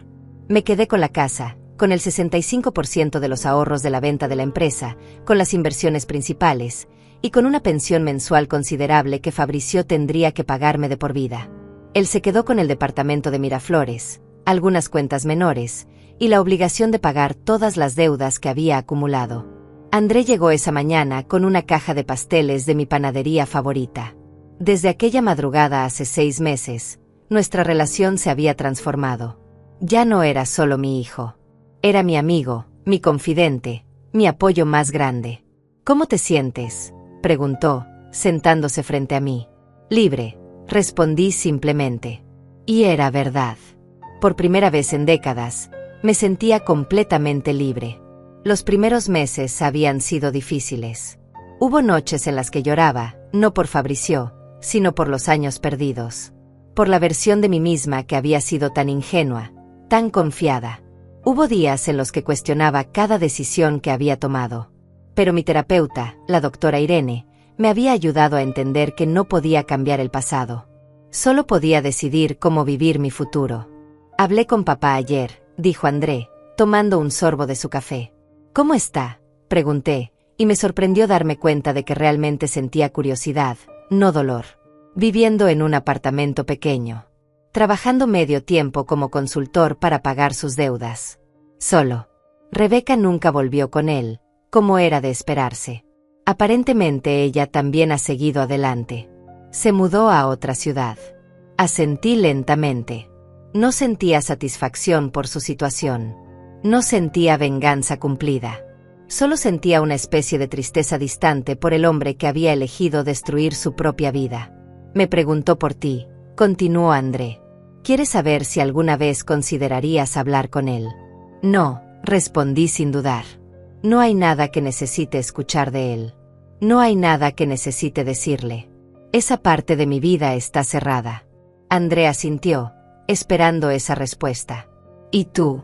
Me quedé con la casa, con el 65% de los ahorros de la venta de la empresa, con las inversiones principales, y con una pensión mensual considerable que Fabricio tendría que pagarme de por vida. Él se quedó con el departamento de Miraflores, algunas cuentas menores, y la obligación de pagar todas las deudas que había acumulado. André llegó esa mañana con una caja de pasteles de mi panadería favorita. Desde aquella madrugada hace 6 meses, nuestra relación se había transformado. Ya no era solo mi hijo. Era mi amigo, mi confidente, mi apoyo más grande. ¿Cómo te sientes?, preguntó, sentándose frente a mí. Libre, respondí simplemente. Y era verdad. Por primera vez en décadas, me sentía completamente libre. Los primeros meses habían sido difíciles. Hubo noches en las que lloraba, no por Fabricio, sino por los años perdidos. Por la versión de mí misma que había sido tan ingenua, tan confiada. Hubo días en los que cuestionaba cada decisión que había tomado. Pero mi terapeuta, la doctora Irene, me había ayudado a entender que no podía cambiar el pasado. Solo podía decidir cómo vivir mi futuro. Hablé con papá ayer, dijo André, tomando un sorbo de su café. ¿Cómo está?, pregunté, y me sorprendió darme cuenta de que realmente sentía curiosidad, no dolor. Viviendo en un apartamento pequeño. Trabajando medio tiempo como consultor para pagar sus deudas. Solo. Rebeca nunca volvió con él, como era de esperarse. Aparentemente ella también ha seguido adelante. Se mudó a otra ciudad. Asentí lentamente. No sentía satisfacción por su situación. No sentía venganza cumplida. Solo sentía una especie de tristeza distante por el hombre que había elegido destruir su propia vida. Me preguntó por ti, continuó André. ¿Quieres saber si alguna vez considerarías hablar con él? No, respondí sin dudar. No hay nada que necesite escuchar de él. No hay nada que necesite decirle. Esa parte de mi vida está cerrada. André asintió, esperando esa respuesta. ¿Y tú?,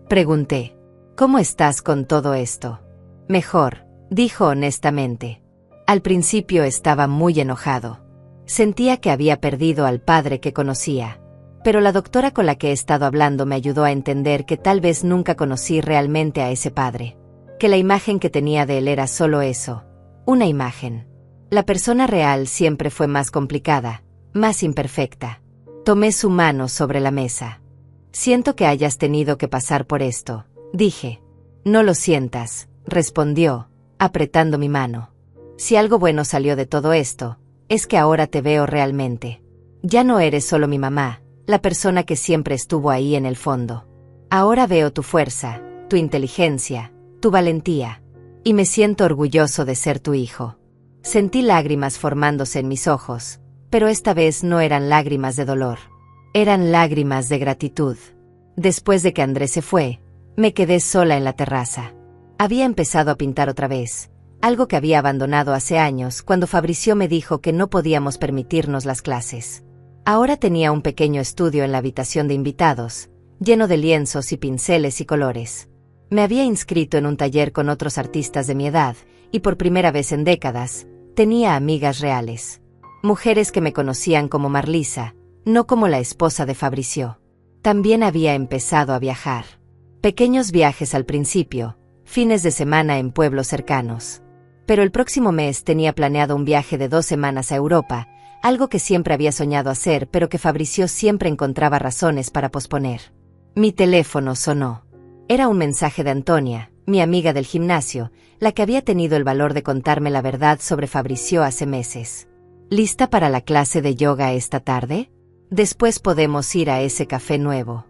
pregunté. ¿Cómo estás con todo esto? Mejor, dijo honestamente. Al principio estaba muy enojado. Sentía que había perdido al padre que conocía. Pero la doctora con la que he estado hablando me ayudó a entender que tal vez nunca conocí realmente a ese padre. Que la imagen que tenía de él era solo eso, una imagen. La persona real siempre fue más complicada, más imperfecta. Tomé su mano sobre la mesa. Siento que hayas tenido que pasar por esto, dije. No lo sientas, respondió, apretando mi mano. Si algo bueno salió de todo esto, es que ahora te veo realmente. Ya no eres solo mi mamá, la persona que siempre estuvo ahí en el fondo. Ahora veo tu fuerza, tu inteligencia, tu valentía. Y me siento orgulloso de ser tu hijo. Sentí lágrimas formándose en mis ojos, pero esta vez no eran lágrimas de dolor. Eran lágrimas de gratitud. Después de que Andrés se fue, me quedé sola en la terraza. Había empezado a pintar otra vez, algo que había abandonado hace años cuando Fabricio me dijo que no podíamos permitirnos las clases. Ahora tenía un pequeño estudio en la habitación de invitados, lleno de lienzos y pinceles y colores. Me había inscrito en un taller con otros artistas de mi edad, y por primera vez en décadas, tenía amigas reales. Mujeres que me conocían como Marlisa, no como la esposa de Fabricio. También había empezado a viajar. Pequeños viajes al principio, fines de semana en pueblos cercanos. Pero el próximo mes tenía planeado un viaje de 2 semanas a Europa, algo que siempre había soñado hacer pero que Fabricio siempre encontraba razones para posponer. Mi teléfono sonó. Era un mensaje de Antonia, mi amiga del gimnasio, la que había tenido el valor de contarme la verdad sobre Fabrizio hace meses. ¿Lista para la clase de yoga esta tarde? Después podemos ir a ese café nuevo.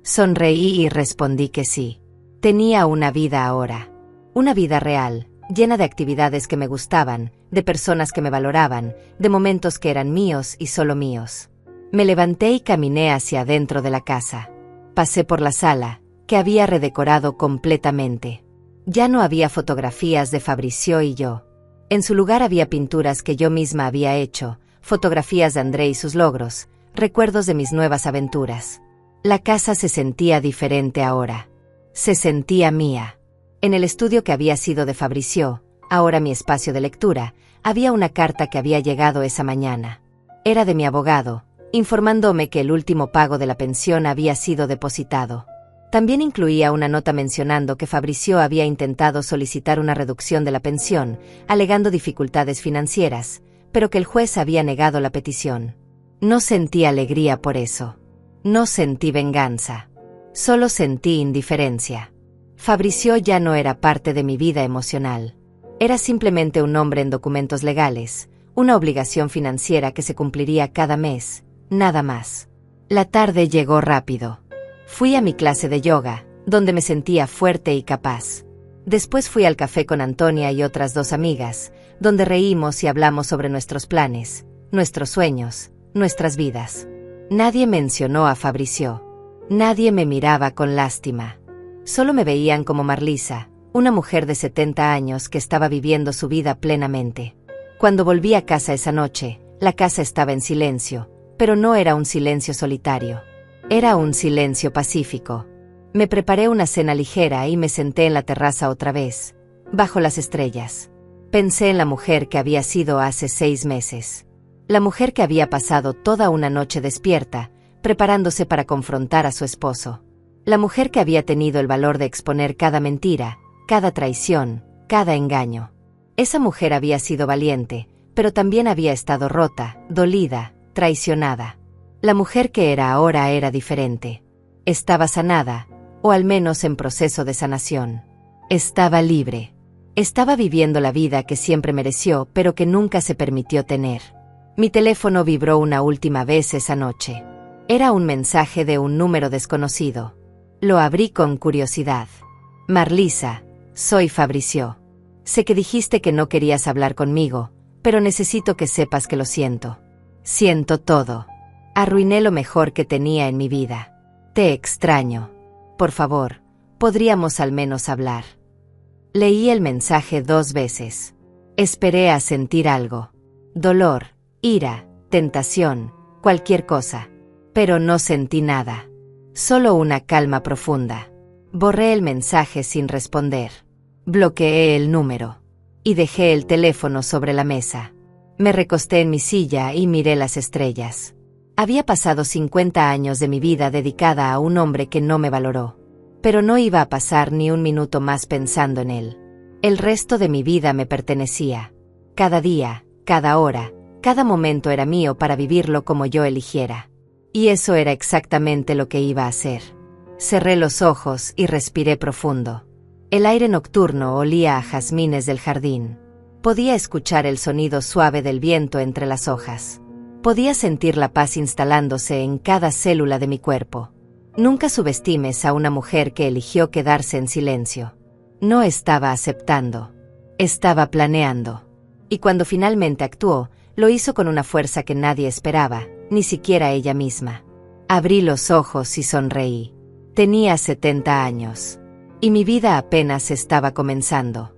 Sonreí y respondí que sí. Tenía una vida ahora. Una vida real, llena de actividades que me gustaban, de personas que me valoraban, de momentos que eran míos y solo míos. Me levanté y caminé hacia adentro de la casa. Pasé por la sala, que había redecorado completamente. Ya no había fotografías de Fabrizio y yo. En su lugar había pinturas que yo misma había hecho, fotografías de André y sus logros, recuerdos de mis nuevas aventuras. La casa se sentía diferente ahora. Se sentía mía. En el estudio que había sido de Fabrizio, ahora mi espacio de lectura, había una carta que había llegado esa mañana. Era de mi abogado, informándome que el último pago de la pensión había sido depositado. También incluía una nota mencionando que Fabrizio había intentado solicitar una reducción de la pensión, alegando dificultades financieras, pero que el juez había negado la petición. No sentí alegría por eso. No sentí venganza. Solo sentí indiferencia. Fabrizio ya no era parte de mi vida emocional. Era simplemente un nombre en documentos legales, una obligación financiera que se cumpliría cada mes, nada más. La tarde llegó rápido. Fui a mi clase de yoga, donde me sentía fuerte y capaz. Después fui al café con Antonia y otras 2 amigas, donde reímos y hablamos sobre nuestros planes, nuestros sueños, nuestras vidas. Nadie mencionó a Fabrizio. Nadie me miraba con lástima. Solo me veían como Marlisa, una mujer de 70 años que estaba viviendo su vida plenamente. Cuando volví a casa esa noche, la casa estaba en silencio, pero no era un silencio solitario. Era un silencio pacífico. Me preparé una cena ligera y me senté en la terraza otra vez, bajo las estrellas. Pensé en la mujer que había sido hace 6 meses. La mujer que había pasado toda una noche despierta, preparándose para confrontar a su esposo. La mujer que había tenido el valor de exponer cada mentira, cada traición, cada engaño. Esa mujer había sido valiente, pero también había estado rota, dolida, traicionada. La mujer que era ahora era diferente. Estaba sanada, o al menos en proceso de sanación. Estaba libre. Estaba viviendo la vida que siempre mereció, pero que nunca se permitió tener. Mi teléfono vibró una última vez esa noche. Era un mensaje de un número desconocido. Lo abrí con curiosidad. Marlisa, soy Fabrizio. Sé que dijiste que no querías hablar conmigo, pero necesito que sepas que lo siento. Siento todo. Arruiné lo mejor que tenía en mi vida. Te extraño. Por favor, ¿podríamos al menos hablar? Leí el mensaje 2 veces. Esperé a sentir algo. Dolor, ira, tentación, cualquier cosa. Pero no sentí nada. Solo una calma profunda. Borré el mensaje sin responder. Bloqueé el número. Y dejé el teléfono sobre la mesa. Me recosté en mi silla y miré las estrellas. Había pasado 50 años de mi vida dedicada a un hombre que no me valoró. Pero no iba a pasar ni un minuto más pensando en él. El resto de mi vida me pertenecía. Cada día, cada hora, cada momento era mío para vivirlo como yo eligiera. Y eso era exactamente lo que iba a hacer. Cerré los ojos y respiré profundo. El aire nocturno olía a jazmines del jardín. Podía escuchar el sonido suave del viento entre las hojas. Podía sentir la paz instalándose en cada célula de mi cuerpo. Nunca subestimes a una mujer que eligió quedarse en silencio. No estaba aceptando. Estaba planeando. Y cuando finalmente actuó, lo hizo con una fuerza que nadie esperaba, ni siquiera ella misma. Abrí los ojos y sonreí. Tenía 70 años. Y mi vida apenas estaba comenzando.